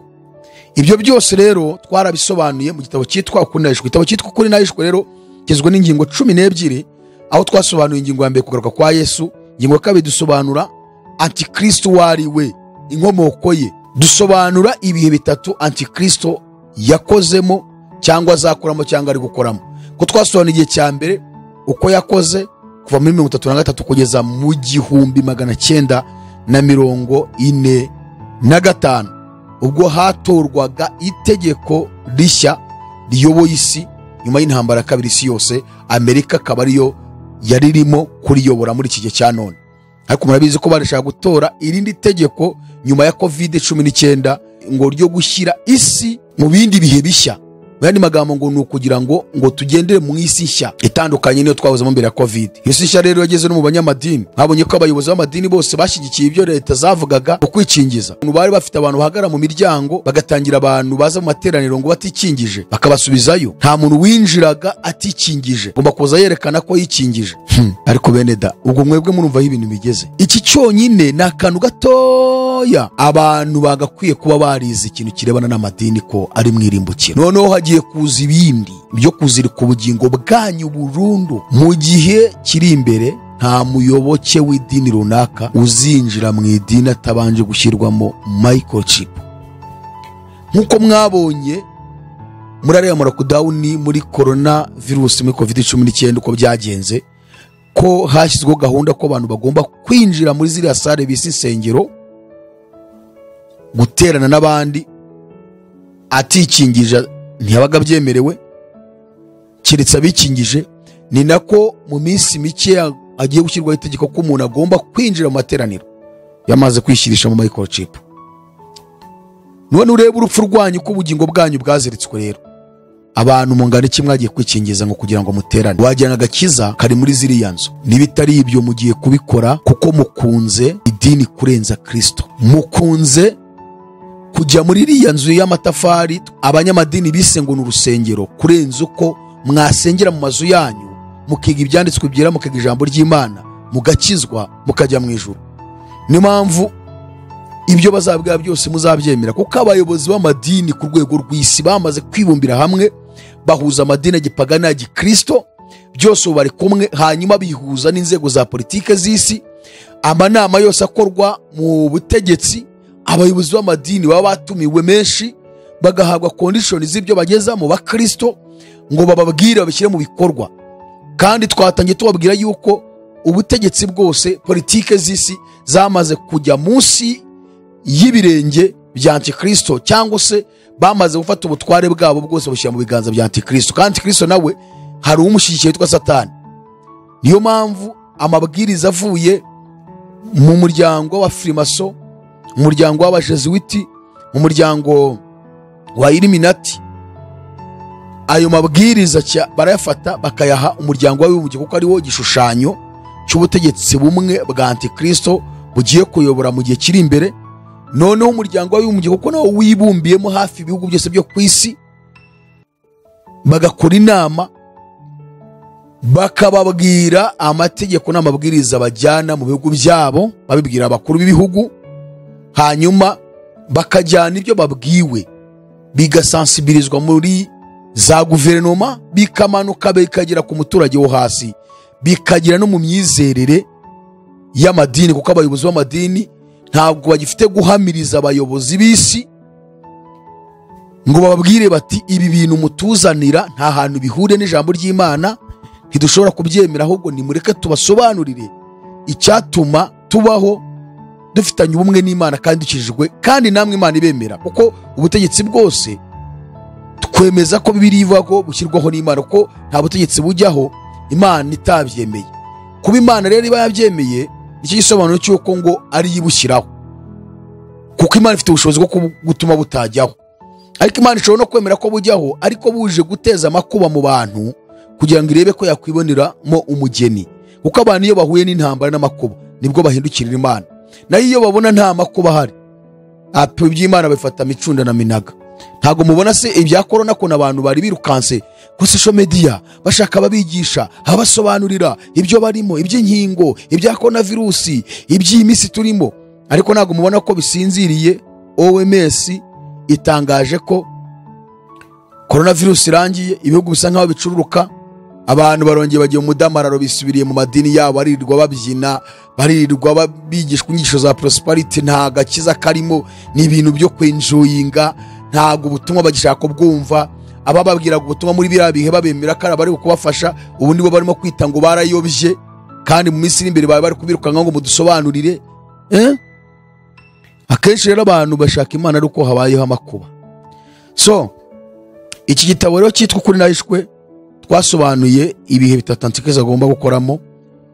Ibyo byose rero twarabisobanuye mu gitabo cyitwa Ukuri n'Ahishwe. Igitabo cyitwa Ukuri n'Ahishwe rero kigizwe n'ingingo 12, aho twasobanuye ingingo ya mbere kugaruka kwa Yesu, ingingo ya kabiri dusobanura Antikristo wari we, inkomoko ye, dusobanura ibihe bitatu Antikristo yakozemo cyangwa azakoramo cyangwa ari gukoramo. Ko twasobanura igihe cya mbere uko yakoze kuva muri 1933 kugeza mu 1945, ubwo hatorwaga itegeko rishya riyoboye isi nyuma y'intambara ya kabiri isi yose. Amerika akaba ariyo yari irimo kuriyobora muri iki gihe cya none, ariko murabizi ko barashaka gutora irindi tegeko nyuma ya COVID-19 ngo ryo gushyira isi mu bindi bihe bishya. Bandi magambo ngo nukugira ngo tugendere mu isi nshya itandukanye niyo twahozemo mbere ya COVID. Isi nshya rero yageze no mu banyamadini, habonye ko abayobozi b'amadini bose bashyigikiye ibyo leta zavugaga ukwikingiza. Bari bafite abantu bahagara mu miryango bagatangira abantu baza mu materaniro ngo batikingije bakabasubizayo. Nta muntu winjiraga atikingije, ngomba kuza yerekana ko yikingije. Ariko bene da, ubwo mwebwe murumva aho ibintu bigeze. Iki cyonyine ni akantu gatoya abantu bagakwiye kuba barize ikintu kirebana n'amadini ko ari mwirimbukiro. Noneho hagiye kuza ibindi byo kuzirika ubugingo bwanyu burundu. Mu gihe kiri imbere nta muyoboke w'idini runaka uzinjira mu idini atabanje gushyirwamo microchip. Nkuko mwabonye muri ariya lockdown muri corona virus, muri COVID-19 uko byagenze, ko hashyizweho gahunda ko abantu bagomba kwinjira muri ziriya sale bisi insengero guterana n'abandi atikingije ntiyabaga byemerewe keretse abikingije. Ni nako mu minsi mike agiye gushyirwaho itegeko ko umuntu agomba kwinjira mu materaniro yamaze kwishyirisha mu microchip. None urebe urupfu rwanyu ko ubugingo bwanyu bwaziritswe. Rero abantu mungana iki mwagiye kwikingiza ngo kugira ngo muterane, wajyana agakiza kari muri ziriya nzu. Nibitari ibyo mugiye kubikora kuko mukunze idini kurenza Kristo, mukunze kujya muri iriya nzu y'amatafari abanyamadini bise ngo n'urusengero kurenza uko mwasengera mu mazu yanyu, mukiga ibyanditswe byera, mukiga ijambo ry'Imana, mugakizwa, mukajya mu ijuru. Ni mpamvu ibyo bazabwira byose muzabyemera, kuko abayobozi b'amadini ku rwego rw'isi bamaze kwibumbira hamwe, bahuza amadini y'igipagani ya Gikristo, byose bari kumwe, hanyuma bihuza n'inzego za politike z'isi. Amanama yose akorwa mu butegetsi, abayobozi b'amadini baba batumiwe menshi, bagahabwa conditions z'ibyo bageza mu bakristo ngo bababwire babishyire mu bikorwa. Kandi twatangiye tubabwira yuko ubutegetsi bwose, politike z'isi zamaze kujya munsi y'ibirenge bya Antikristo, cyangwa se bamaze gufata ubutware bwabo bwose bushyira mu biganza bya Antikristo. Kandi Antikristo nawe hari umushyigikiye witwa Satani. Niyo mpamvu amabwiriza avuye mu muryango wa Freemason, mu muryango w'abajesuiti, mu muryango wa Illuminati, ayo mabwiriza barayafata bakayaha umuryango w'abibumbye kuko ari wo gishushanyo cy'ubutegetsi bumwe bwa antikristo bugiye kuyobora mu gihe kiri imbere. Noneho umuryango w'abibumbye kuko nawo wibumbiyemo hafi ibihugu byose byo ku isi, bagakora inama bakababwira amategeko n'amabwiriza bajyana mu bihugu byabo, babibwira abakuru b'ibihugu, hanyuma bakajyana ibyo babwiwe bigasansibirizwa muri za guverinoma, bikamanuka bikagera ku muturage wo hasi, bikagira no mu myizerere y'amadini, kuko abayobozi b'amadini ntabwo bagifite guhamiriza abayobozi b'isi ngo bababwire bati ibi bintu mutuzanira nta hantu bihure n'ijambo ry'Imana, ntidushobora kubyemera, ahubwo nimureke tubasobanurire icyatuma tubaho dufitanye ubumwe n'Imana kandi dukijijwe kandi namwe Imana ibemera. Kuko ubutegetsi bwose twemeza ko Bibiliya ivuga ko bushyirwaho n'Imana, kuko nta butegetsi bujyaho Imana itabyemeye. Kuba Imana rero iba yabyemeye nicyo gisobanuro cy'uko ngo ari yibushyiraho, kuko Imana ifite ubushobozi bwo gutuma butajyaho. Ariko Imana ishobora no kwemera ko bujyaho, ariko buje guteza amakuba mu bantu kugira ngo irebe ko yakwiboneramo umugeni. Kuko abantu iyo bahuye n'intambara n'amakuba nibwo bahindukirira Imana, nayo iyo babona nta makuba ahari iby'Imana bifata micunda na minaga. Ntago mubona se ibya corona ko n'abantu bari birukanse ku social media bashaka babigisha abasobanurira ibyo barimo, iby'inkingo, ibya coronavirus, iby'imisi turimo, ariko ntago mubona ko bisinziriye. OMS itangaje ko coronavirus irangiye, ibihugu bisa nkaho bicururuka, abantu barongeye bagiye mu mudamararo, bisubiriye mu madini yabo, baririrwa babyina, baririrwa bigishwa inyigisho za prosperity, nta gakiza karimo, ni ibintu byo kwenjoyinga, ntago ubutumwa bagishaka kubwumva. Abababwiraga ubutumwa muri biriya bihe babemera ko bari kubafasha, ubu nibo barimo kwita ngo barayobye, kandi mu minsi iri imbere bari kubirukanka ngo mudusobanurire. Akenshi rero abantu bashaka Imana ari uko habayeho amakuba. So iki gitabo rero cyitwa Ukuri Nahishwe twasobanuye ibihe bitatu Antikristo agomba gukoramo,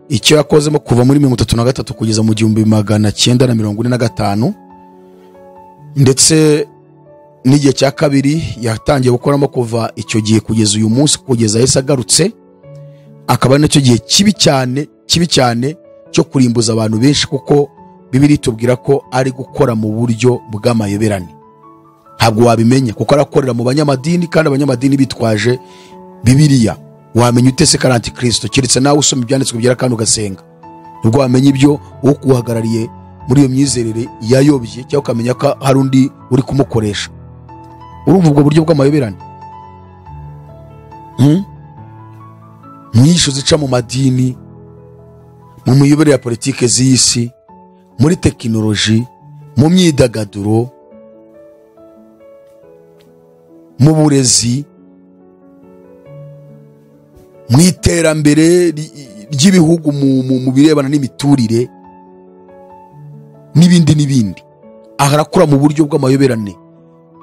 icyo yakozemo kuva muri 1933 kugeza mu 1945, ndetse n'igihe cya kabiri yatangiye gukoramo kuva icyo gihe kugeza uyu munsi, kugeza Yesu agarutse. Akaba ari nacyo gihe kibi cyane cyo kurimbuza abantu benshi, kuko Bibiliya itubwira ko ari gukora mu buryo bw'amayoberane. Ntabwo wabimenya kuko arakorera mu banyamadini, kandi abanyamadini bitwaje Bibiliya. Wamenya ute se ko Antikristo? Keretse nawe usoma ibyanditswe byera kandi ugasenga, nubwo wamenya ibyo uwo kuhagarariye muri iyo myizerere yayobye, cyangwa ukamenya ko hari undi uri kumukoresha. Urumva ubwo buryo bw'amayoberane? Nyinshi zica mu madini, mu miyoborere ya politike z'isi, muri tekinoloji, mu myidagaduro, mu burezi, mu iterambere ry'ibihugu, mu birebana n'imiturire n'ibindi. Aharakora mu buryo bw'amayoberane,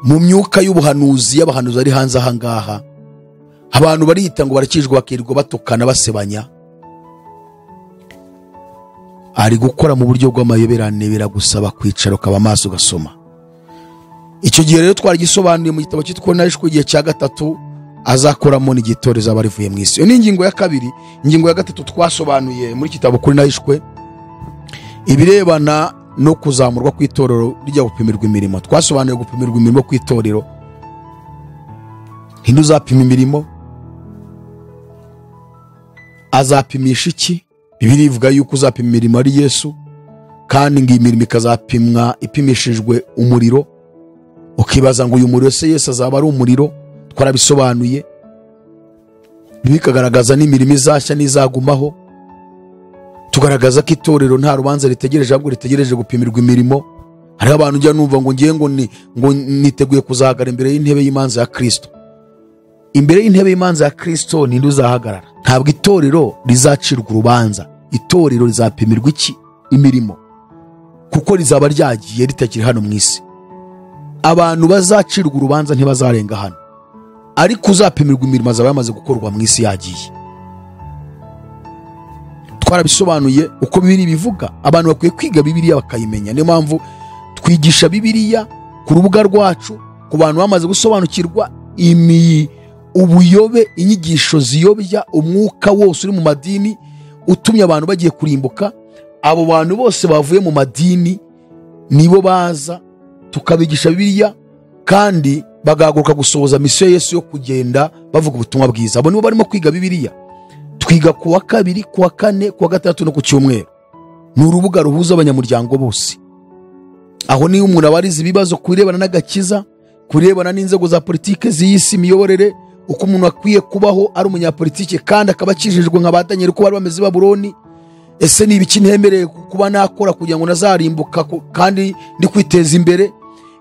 mu myuka y'ubuhanuzi y'abahanuzi ari hanze aha ngaha. Abantu barita ngo barakijwe bakirirwa batukana basebanya. Ari gukora mu buryo bw'amayoberane, biragusaba kwicara ukaba maso ugasoma. Icyo gihe rero twari gisobanuye mu gitabo cyitwa Ukuri Nahishwe, igihe cya gatatu azakoramo n'igitoreza abarivuye mu isi. Iyo ni ingingo ya kabiri. Ingingo ya gatatu twasobanuye muri kitabo Ukuri Nahishwe ibirebana no kuzamurwa kw'itorero rijya gupimirwa imirimo. Twasobanuye gupimirwa imirimo kw'itorero. Ninde uzapima imirimo? Azapimisha iki? Bibiliya ivuga yuko uzapima imirimo ari Yesu, kandi ngo imirimo ikazapimwa ipimishijwe umuriro. Ukibaza ngo uyu muriro se Yesu azaba ari umuriro? Twarabisobanuye. Bikagaragaza n'imirimo izashya n'izagumaho. Tugaragaza ko itorero nta rubanza ritegereje, ahubwo ritegereje gupimirwa imirimo. Hariho abantu njya numva ngo ngiye ngo niteguye kuzahagara imbere y'intebe y'imanza ya Kristo. Imbere y'intebe y'imanza ya Kristo ninde uzahagarara? Ntabwo itorero rizacirwa urubanza, itorero rizapimirwa iki? Imirimo, kuko rizaba ryagiye ritakiri hano mu isi. Abantu bazacirwa urubanza ntibazarenga hano, ariko uzapimirwa imirimo azaba yamaze gukorwa mu isi yagiye. Twarabisobanuye uko Bibiliya bivuga. Abantu bakwiye kwiga Bibiliya bakayimenya. Niyo mpamvu twigisha Bibiliya ku rubuga rwacu ku bantu bamaze gusobanukirwa ubuyobe, inyigisho ziyobya, umwuka wose uri mu madini utumye abantu bagiye kurimbuka. Abo bantu bose bavuye mu madini nibo baza tukabigisha Bibiliya, kandi bagahaguruka gusohoza misiyo Yesu yo kugenda bavuga ubutumwa bwiza. Abo nibo barimo kwiga Bibiliya. Twiga ku wa kabiri, ku wa kane, ku wa gatandatu no ku cyumweru. Ni urubuga ruhuza abanyamuryango bose. Aho niyo umuntu abariza ibibazo kubirebana n'agakiza, kubirebana n'inzego za politike z'isi, imiyoborere, uko umuntu akwiye kubaho ari umunyapolitike kandi akaba akijijwe nka ba Daniel uko bari bameze Babuloni. Ese ni ibiki ntemereye kuba nakora kugira ngo nazarimbuka kandi ndi kwiteza imbere?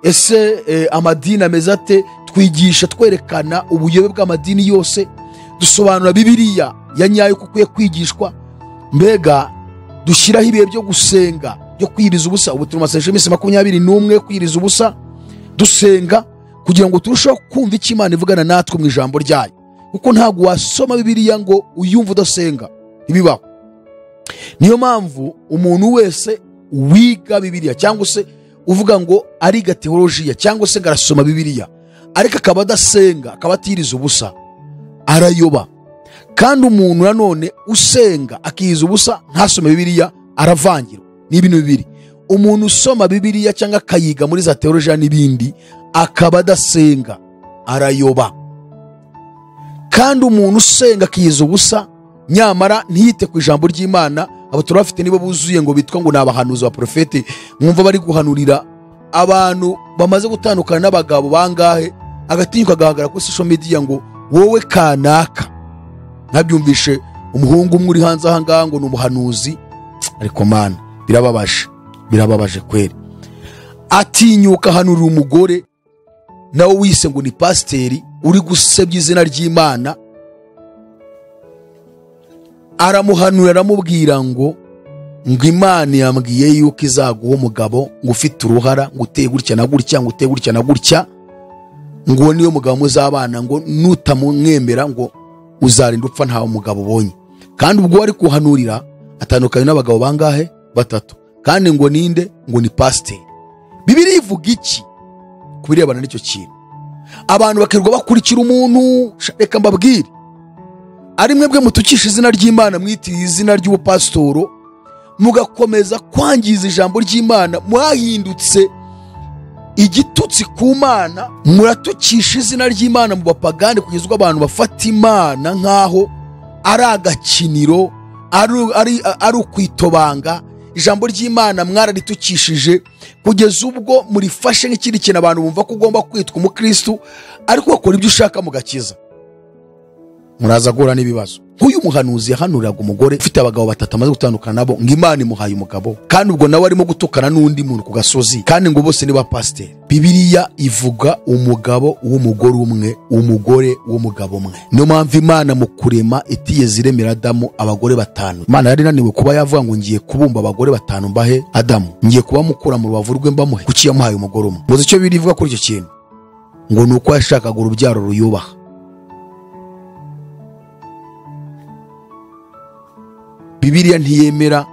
Ese amadini ameze ate? Twigisha twerekana ubuyobe bw'amadini yose, dusobanura Bibiliya ya nyayo kukwiye kwigishwa. Mbega dushyiraho ibihe byo gusenga, byo kwiriza ubusa. Ubu turi masengesho iminsi 21 kwiriza ubusa dusenga, kugira ngo turusheho kumva icyo Imana ivugana natwe mu ijambo ryayo, kuko ntabwo wasoma Bibiliya ngo uyumve udasenga, ntibibaho. Niyo mpamvu umuntu wese wiga Bibiliya cyangwa se uvuga ngo ariga teolojiya cyangwa se ngarasoma Bibiliya ariko akaba adasenga, akaba atiriza ubusa, arayoba. Kandi umuntu nanone usenga akiriza ubusa ntasome Bibiliya aravangirwa. Ni ibintu bibiri. Umuntu usoma Bibiliya cyangwa akayiga muri za teolojiya n'ibindi akaba adasenga, arayoba. Kandi umuntu usenga akiriza ubusa nyamara ntiyite ku ijambo ry'Imana, abo turafite nibo buzuye ngo bitwa ngo nabahanuzi ba profete. Mwumva bari guhanurira abantu bamaze gutandukana n'abagabo bangahe, agatinyuka agahagara kuri social media ngo wowe kanaka. Ntabyumvishe umuhungu umwe uri hanze aha ngaha ngo ni umuhanuzi. Ariko mana, birababaje kweri. Atinyuka hanurira umugore nawe wise ngo ni pasiteri uri gusebya izina ry'Imana, aramuhanura aramubwira ngo Imana yambwiye yuko izaguha umugabo ngo ufite uruhara, ngo uteye gutya na gutya, ngo uteye gutya na gutya, ngo niyo mugabo muzabana, ngo nutamwemera ngo uzarinda upfa ntawe umugabo ubonye. Kandi ubwo ari kuhanurira atandukanye n'abagabo bangahe? 3. Kandi ngo ninde? Ngo ni pasiteri. Bibiliya ivuga iki kubirebana n'icyo kintu? Abantu bakirwa bakurikira umuntu. Reka mbabwire, ari mwebwe mutukisha izina ry'Imana, mwitiriye izina ry'ubupasitoro, mugakomeza kwangiza ijambo ry'Imana, mwahindutse igitutsi ku Mana, muratukisha izina ry'Imana mu bapagani kugeza ubwo abantu bafata Imana nkaho ari agakiniro, ari ukwitobanga. Ijambo ry'Imana mwararitukishije kugeza ubwo murifashe nk'ikindi kintu abantu bumva ko ugomba kwitwa umukristo, ariko wakora ibyo ushaka mu gakiza. Muraza guhura n'ibibazo. Nk'uyu muhanuzi yahanuriraga umugore ufite abagabo 3 amaze gutandukana nabo, ngo Imana imuhaye umugabo, kandi ubwo nawe arimo gutukana n'undi muntu ku gasozi, kandi ngo bose ni ba pasiteri. Bibiliya ivuga umugabo w'umugore umwe, umugore w'umugabo umwe. Niyo mpamvu Imana mu kurema itigeze iremera Adamu abagore 5. Imana yari naniwe kuba yavuga ngo ngiye kubumba abagore 5 mbahe Adamu, ngiye kuba mukura mu rubavu rwe mbamuhe. Kuki yamuhaye umugore umwe? Muzi icyo Bibiliya ivuga kuri icyo kintu? Ngo nuko yashakaga urubyaro ruyubaha. Bibiliya ntiyemera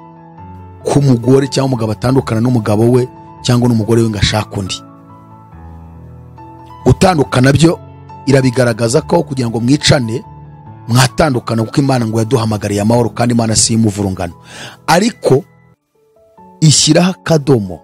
ko umugore cyangwa umugabo atandukana n'umugabo we cyangwa n'umugore we ngo ashake undi. Gutandukana byo irabigaragaza ko kugira ngo mwicane mwatandukana, kuko Imana ngo yaduhamagariye amahoro kandi Imana si imuvurungano. Ariko ishyiraho akadomo,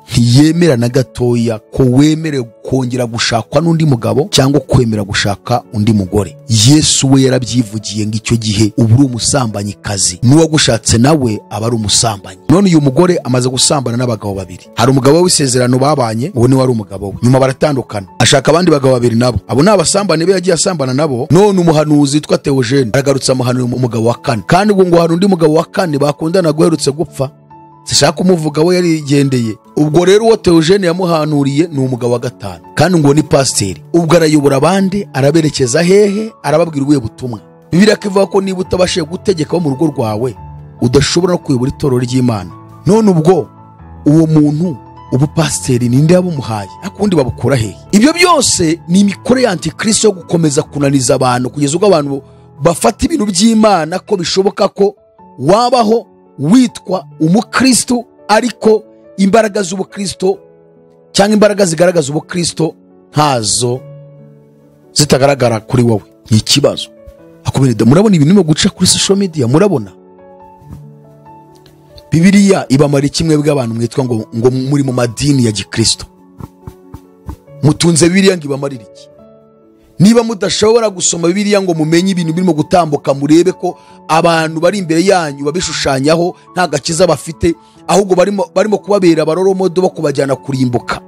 ntiyemera na gatoya ko wemere kongera gushakwa n'undi mugabo cyangwa kwemera gushaka undi mugore. Yesu we yarabyivugiye ngo icyo gihe uba uri umusambanyikazi, n'uwagushatse nawe aba ari umusambanyi. None uyu mugore amaze gusambana n'abagabo 2. Hari umugabo w'isezerano babanye, uwo ni wari umugabo we, nyuma baratandukana, ashaka abandi bagabo 2 nabo. Abo ni abasambane be yagiye asambana nabo. None umuhanuzi witwa Theogene aragarutse amuhanura umugabo wa 4, kandi ubwo ngo hari undi mugabo wa 4 bakundana guherutse gupfa, sishaka umuvuga we yarigendeye. Ubwo rero uwo Theogene yamuhanuriye ni umugabo wa 5, kandi ngo ni pasiteri. Ubwo arayobora abandi, araberekeza hehe, arababwira ubuye butumwa. Bibiliya ivuga ko niba utabashije gutegeka mu rugo rwawe, udashobora no kuyobora itorero ry'Imana. None ubwo uwo muntu ubu pasiteri ninde yabumuhaye? Akundi babukura hehe? Ibyo byose ni imikore ya antikristo yo gukomeza kunaniza abantu kugeza ubwo abantu bafata ibintu by'Imana ko bishoboka ko wabaho witwa umukristo, ariko imbaraga z'ubukristo cyangwa imbaraga zigaragaza ubukristo ntazo zitagaragara kuri wowe, ni ikibazo. Murabona ibintu birimo guca kuri social media? Murabona Bibiliya ibamara kimwe bw'abantu mwitwa ngo muri mu madini ya Gikristo, mutunze Bibiliya ngo ibamarira iki? Niba mudashobora gusoma Bibiliya ngo mumenye ibintu birimo gutambuka, murebe ko abantu bari imbere yanyu babishushanyaho nta gakiza bafite, ahubwo barimo kubabera abaroromodo bo kubajyana kurimbuka,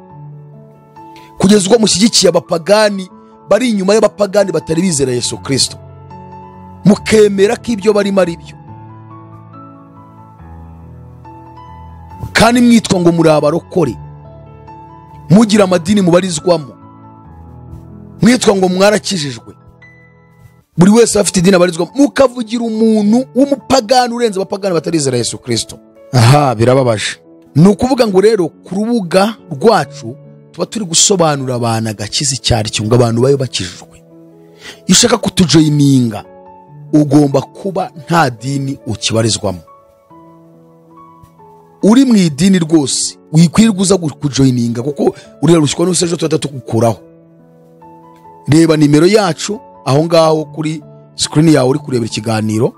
kugeza ubwo mushyigikiye abapagani bari inyuma y'abapagani batari bizera Yesu Kristo, mukemera ko ibyo barimo ari byo, kandi mwitwa ngo muri abarokore, mugira amadini mubarizwamo, mwitwa ngo mwarakijijwe, buri wese afite idini abarizwamo, mukavugira umuntu w'umupagani urenze abapagani batarizera Yesu Kristo. Aha, birababaje. Ni ukuvuga ngo rero ku rubuga rwacu tuba turi gusobanura abantu agakiza icyari cyo, ngo abantu babe bakijijwe. Iyo ushaka kutujoyininga ugomba kuba nta dini ukibarizwamo, uri mu idini rwose wikwirirwa uza kujoyininga, kuko urarushywa n'ubusa ejo tuba tukukuraho. Reba nimero yacu aho ngaho kuri screen yawe uri kurebera ikiganiro,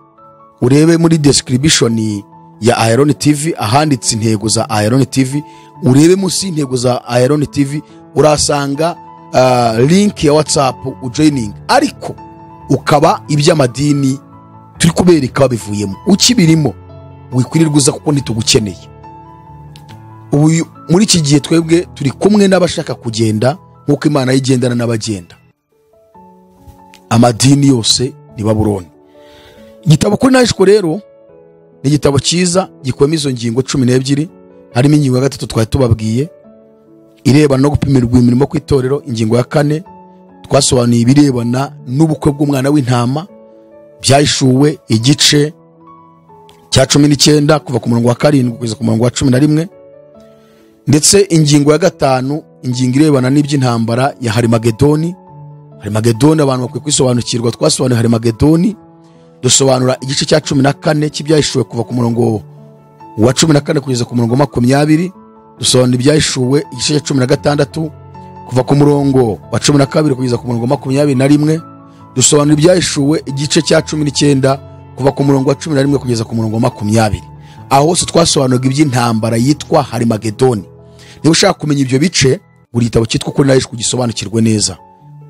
urebe muri description ya Iron TV ahanditse intego za Iron TV, urebe munsi intego za Iron TV urasanga link ya WhatsApp ujoining, ariko ukaba iby'amadini turi kubereka bivuyemo, ukibirimo wikwirirwa uza kuko ntitugukeneye. Ubu muri iki gihe twebwe turi kumwe n'abashaka kugenda nk'uko Imana yigendana n'abagenda. Amadini yose ni Babuloni. Igitabo kuri nashiko rero ni igitabo cyiza gikwema izo ngingo 12, harimo ingingo ya 3 twari tubabwiye irebana no gupimirwa imirimo ku itorero. Ingingo ya 4 twasobanuye ibirebana n'ubukwe bw'umwana w'intama, byahishuwe igice cya 19 kuva ku murongo wa 7 kugeza ku murongo wa 11, ndetse ingingo ya 5 ingingo irebana n'iby'intambara ya Harimagedoni. Harimagedoni abantu bakwiye kwisobanukirwa, twasobanuye Harimagedoni, dusobanura igice cya 14 cy'ibyahishuwe kuva ku murongo wa 14 kugeza ku murongo wa 20, dusobanura ibyahishuwe igice cya 16 kuva ku murongo wa 12 kugeza ku murongo wa 21, dusobanura ibyahishuwe igice cya 19 kuva ku murongo wa 11 kugeza ku murongo wa 20. Aho hose twasobanuraga iby'intambara yitwa Harimagedoni. Niba ushaka kumenya ibyo bice, buri gitabo cyitwa ko nahishwe kugisobanukirwe neza,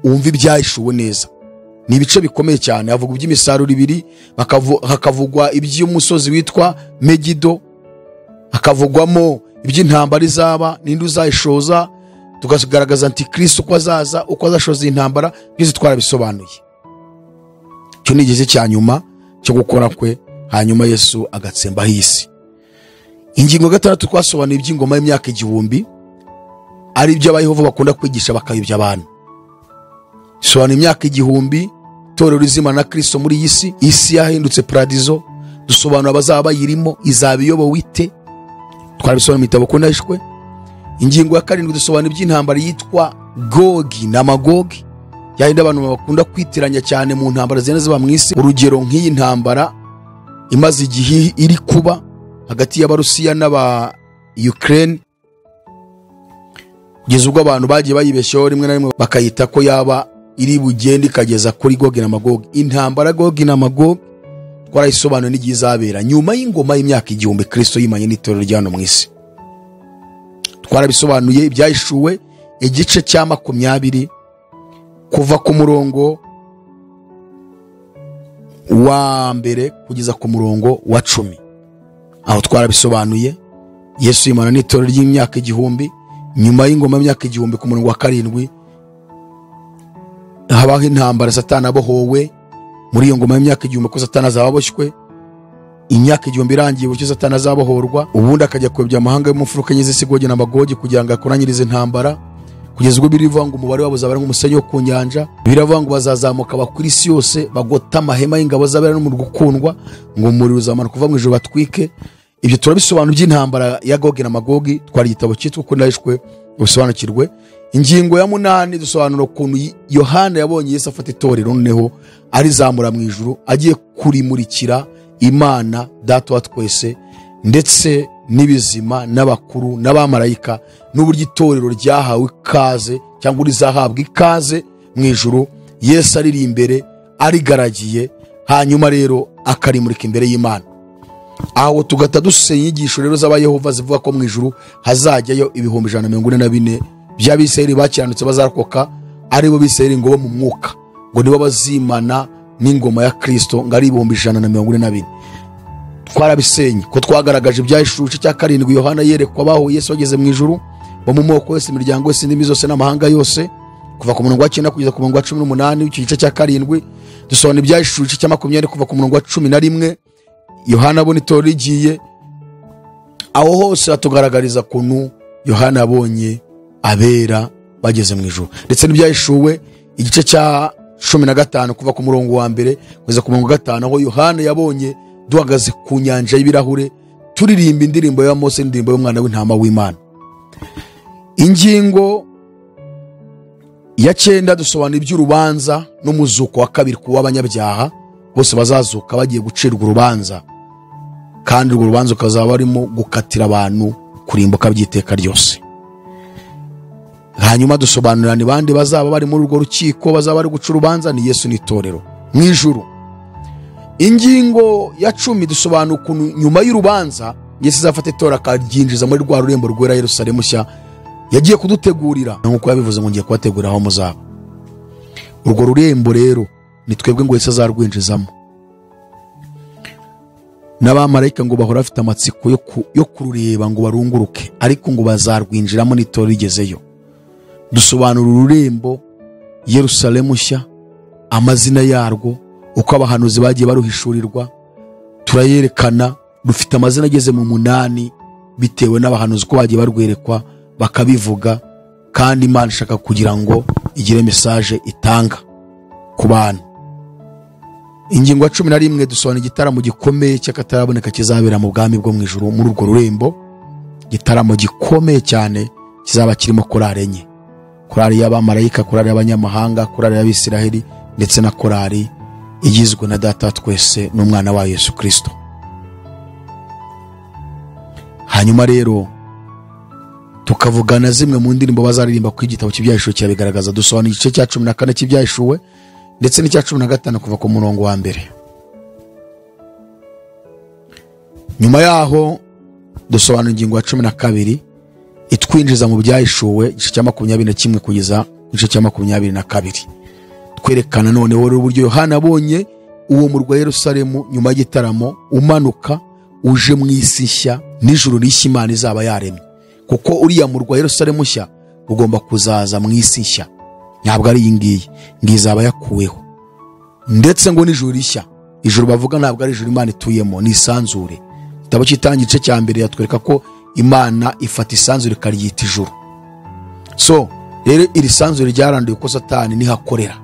umva ibyahishuwe neza. Ni ibice bikomeye cyane, havuga iby'imisaruro 2, hakavugwa iby'umusozi witwa Megido, hakavugwamo iby'intambara izaba n'indi uzayishoza, tukagaragaza Antikristo uko azaza, uko azashoza intambara, byose twarabisobanuye. Cyo ni igice cya nyuma cyo gukora kwe, hanyuma Yesu agatsemba hisi. Ingingo 6 twasobanuye iby'ingoma y'imyaka 1000, ari byo abayehova bakunda kwigisha bakayobya abantu. Sobanura imyaka 1000, torero rizima na Kristo muri iyi si, isi yahindutse paradizo, dusobanura abazaba bayirimo izaba iyobowe ite, twarabisobanura mu gitabo ko nahishwe. Ingingo ya 7 dusobanura iby'intambara yitwa Gogi na Magogi, yahinde abantu bakunda kwitiranya cyane mu ntambara zene ziba mu isi. Urugero nk'iyi ntambara imaze igihe iri kuba hagati y'Abarusiya n'aba Ukraine, kugeza ubwo abantu bagiye bayibeshyaho rimwe na rimwe bakayita ko yaba iri bugende ikageza kuri Gogi na Magogi. Intambara Gogi na Magogi twarayisobanuye n'igihe izabera nyuma y'ingoma y'imyaka 1000 Kristo yimanye n'itorero ryano mu isi. Twarabisobanuye ibyahishuwe igice cya 20 kuva ku murongo wa mbere kugeza ku murongo wa 10. Aho twarabisobanuye Yesu yimana n'itorero ry'imyaka 1000, nyuma y'ingoma y'imyaka 1000 ku murongo wa 7 habaho intambara Satani abohowe. Muri iyo ngoma y'imyaka 1000 ko Satani azababoshywe, imyaka 1000 irangiye uburyo Satani azabohorwa, ubundi akajya kwebya amahanga y'umufuruka nyeze Gogi na Magogi kugira ngo akoranyirize intambara, kugeza ubwo birivuga ngo umubare wabo uzabara nk'umusenyi wo ku nyanja. Biravuga ngo bazazamuka bakuri isi yose, bagota amahema y'ingabo zabera no mu gukundwa, ngo umuriro uzamanuka kuva mu ijuru batwike. Ibyo turabisobanura by'intambara ya Gogi na Magogi, twari igitabo cyitwa ko nahishwe usobanukirwe. Ingingo ya 8 dusobanura ukuntu Yohana yabonye Yesu afata itorero noneho arizamura mu ijuru agiye kurimurikira Imana Data wa twese, ndetse n'ibizima n'abakuru n'abamarayika, n'uburyo itorero ryahawe ikaze cyangwa rizahabwa ikaze mu ijuru Yesu ariri imbere arigaragiye, hanyuma rero akarimurika imbere y'Imana. Aho tugata dusenya inyigisho rero z'abayehova zivuga ko mu ijuru hazajyayo 144,000 by'abisirayeli bakiranutse bazarokoka, aribo bisirayeli ngo bo mu mwuka, ngo nibo bazimana n'ingoma ya Kristo, ngo ari 144,000. Twarabisenye ko twagaragaje ibyahishuje cya 7 Yohana yerekwa baho Yesu ageze mu ijuru, bo mu moko yose, imiryango yose, indimi zose n'amahanga yose, kuva ku murongo wa 9 kugeza ku murongo wa 18 w'icyo gice cya 7. Dusobanura ibyahishuje cya 20 kuva ku murongo wa 11. Yohana abona itorero rigiye, aho hose atugaragariza kuntu Yohana abonye abera bageze mu ijuru. Ndetse n'ibyahishuwe igice cya 15 kuva ku murongo wa 1 kugeza ku murongo wa 5, aho Yohana yabonye duhagaze ku nyanja y'ibirahure turirimba indirimbo ya Mose n'indirimbo y'umwana w'intama w'Imana. Ingingo ya 9 dusobanura iby'urubanza n'umuzuko wa kabiri ku w'abanyabyaha bose bazazuka bagiye gucirwa urubanza, kandi urwo rubanza ukazaba barimo gukatira abantu kurimbuka by'iteka ryose. Hanyuma dusobanurira ni bandi bazaba bari muri urwo rukiko bazaba bari guca urubanza, ni Yesu n'itorero mu ijuru. Ingingo ya 10 dusobanura ukuntu nyuma y'urubanza Yesu azafata itorero akaryinjiza muri rwa rurembo rwera Yerusalemu nshya yagiye kudutegurira, nk'uko yabivuze ngo ngiye kubategurira aho muzaba. Urwo rurembo rero ni twebwe ngo Yesu azarwinjizamo. N'abamarayika ngo bahora bafite amatsiko yo kurureba ngo barunguruke, ariko ngo bazarwinjiramo n'itorero rigezeyo. Dusobanura ururembo Yerusalemu nshya, amazina yarwo, uko abahanuzi bagiye baruhishurirwa, turayerekana. Dufite amazina ageze mu 8 bitewe n'abahanuzi ko bagiye barwerekwa bakabivuga, kandi Imana ishaka kugira ngo igire message itanga ku bantu. Ingingo ya 11 dusobanura igitaramo gikomeye cy'akataraboneka kizabera mu bwami bwo mu ijuru muri urwo rurembo. Igitaramo gikomeye cyane kizaba kirimo korari enye: korari y'abamarayika, korari y'abanyamahanga, korari y'Abisiraheli, ndetse na korari igizwe na Data twese n'umwana wa Yesu Kristo. Hanyuma rero tukavugana zimwe mu ndirimbo bazaririmba ku igitabo cy'ibyahishuwe cyabigaragaza. Dusobanura igice cya 14 cy'ibyahishuwe ndetse n'icya 15 kuva ku murongo wa 1. Nyuma yaho dusobanura ingingo ya 12 itwinjiza mu byahishuwe igice cya 21 kugeza igice cya 22. Twerekana none wari uburyo Yohana abonye uwo murwa Yerusalemu nyuma y'igitaramo umanuka uje mu isi nshya n'ijuru rishya Imana izaba yaremye, kuko uriya murwa Yerusalemu nshya ugomba kuzaza mu isi nshya, ntabwo ari iyi ngiyi ngizaba yakuweho. Ndetse ngo n'ijuru rishya, ijuru bavuga ntabwo ari ijuru Imana ituyemo, ni isanzure. Igitabo cy'itangira igice cya 1 yatwereka ko Imana ifata isanzure ikaryita ijuru. So rero iri sanzure ryaranduye ko Satani niho akorera,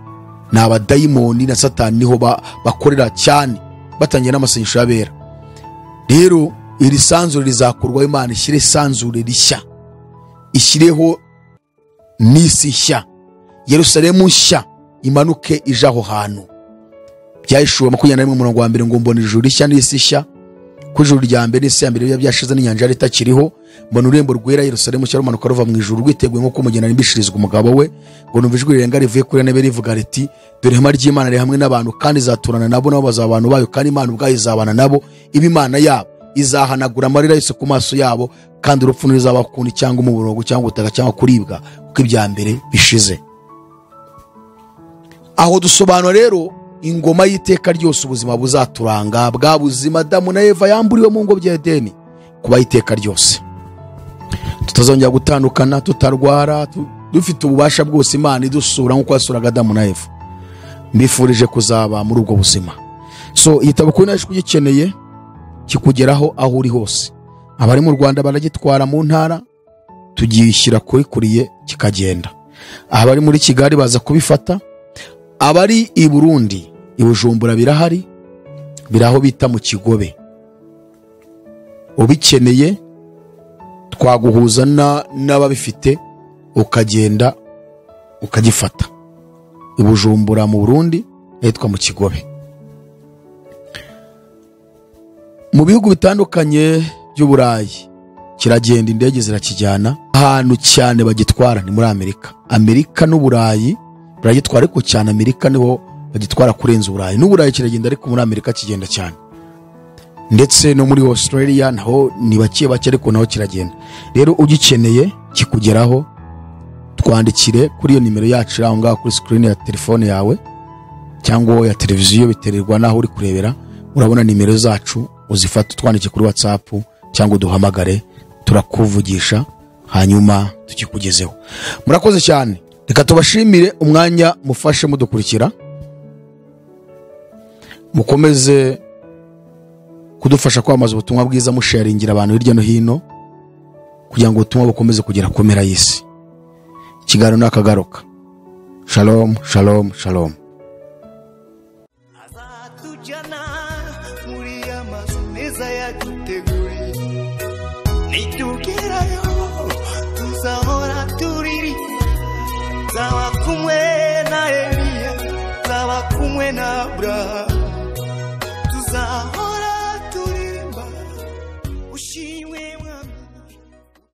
ni abadayimoni na Satani niho bakorera cyane, batangiye n'amasengesho y'abera. Rero iri sanzure rizakurwa, Imana ishyire sanzure rishya, ishyireho n'isi nshya, Yerusalemu nshya imanuke ije aho hantu. Byahishuwe 21 umurongo wa 1 ngo mbona ijuru rishya n'isi nshya, ku ijuru rya mbere n'isi ya mbere biba byashize n'inyanja ritakiriho. Mbona urembo rwera Yerusalemu nshya rumanuka ruva mu ijuru rwiteguye nk'uko umugeni arimbishirizwa umugabo we. Ngo numva ijwi rirenga rivuye kuri ntebe rivuga riti, dore ihema ry'Imana riri hamwe n'abantu, kandi izaturana nabo, nabo bazaba abantu bayo, kandi Imana ubwayo izabana nabo, iba Imana yabo. Izahanagura amarira yose ku maso yabo, kandi urupfu ntiruzaba kundi cyangwa umuborogo cyangwa ubutaka cyangwa kuribwa, kuko ibya mbere bishize. Aho dusobanura rero ingoma y'iteka ryose, ubuzima buzaturanga, bwa buzima Adamu na Eva yamburiwe mu ngobyi ya Edeni, kuba iteka ryose. Tutazongera gutandukana, tutarwara, dufite ububasha bwose, Imana idusura nk'uko yasuraga Adamu na Eva. Mbifurije kuzaba muri ubwo buzima. So igitabo kuri naje kugikeneye kikugeraho aho uri hose. Abari mu Rwanda baragitwara mu ntara, tugishyira kuriye kikagenda. Abari muri Kigali baza kubifata, abari i Burundi, i Bujumbura birahari, biraho bita mu Kigobe. Ubikeneye twaguhuza n'ababifite, ukagenda ukagifata. I Bujumbura mu Burundi hitwa mu Kigobe. Mu bihugu bitandukanye by'Uburayi kiragenda, indege zirakijyana. Ahantu cyane bagitwara ni muri Amerika. Amerika n'Uburayi baragitwara ariko cyane Amerika nibo bagitwara kurenza Uburayi. N'Uburayi kiragenda ariko muri Amerika kigenda cyane, ndetse no muri Australia naho ni bake ariko naho kiragenda. Rero ugikeneye kikugeraho, twandikire kuri iyo nimero yacu aho ngaho kuri screen ya telefone yawe cyangwa ya televiziyo, bitererwa naho uri kurebera. Urabona nimero zacu, uzifata twandike kuri WhatsApp cyangwa duhamagare, turakuvugisha hanyuma tukikugezeho. Murakoze cyane, reka tubashimire umwanya mufashe mudukurikira, mukomeze kudufasha kwamaza ubutumwa bwiza, musharingira abantu hirya no hino kugira ngo ubutumwa bukomeze kugera ku mpera y'isi. Ikiganiro nakagaruka. Shalom, shalom, shalom. Azatujana muri amazu meza yaduteguriye, nitugerayo tuzahora turiri, zaba kumwe na Eliya, zaba kumwe na Abrahamu.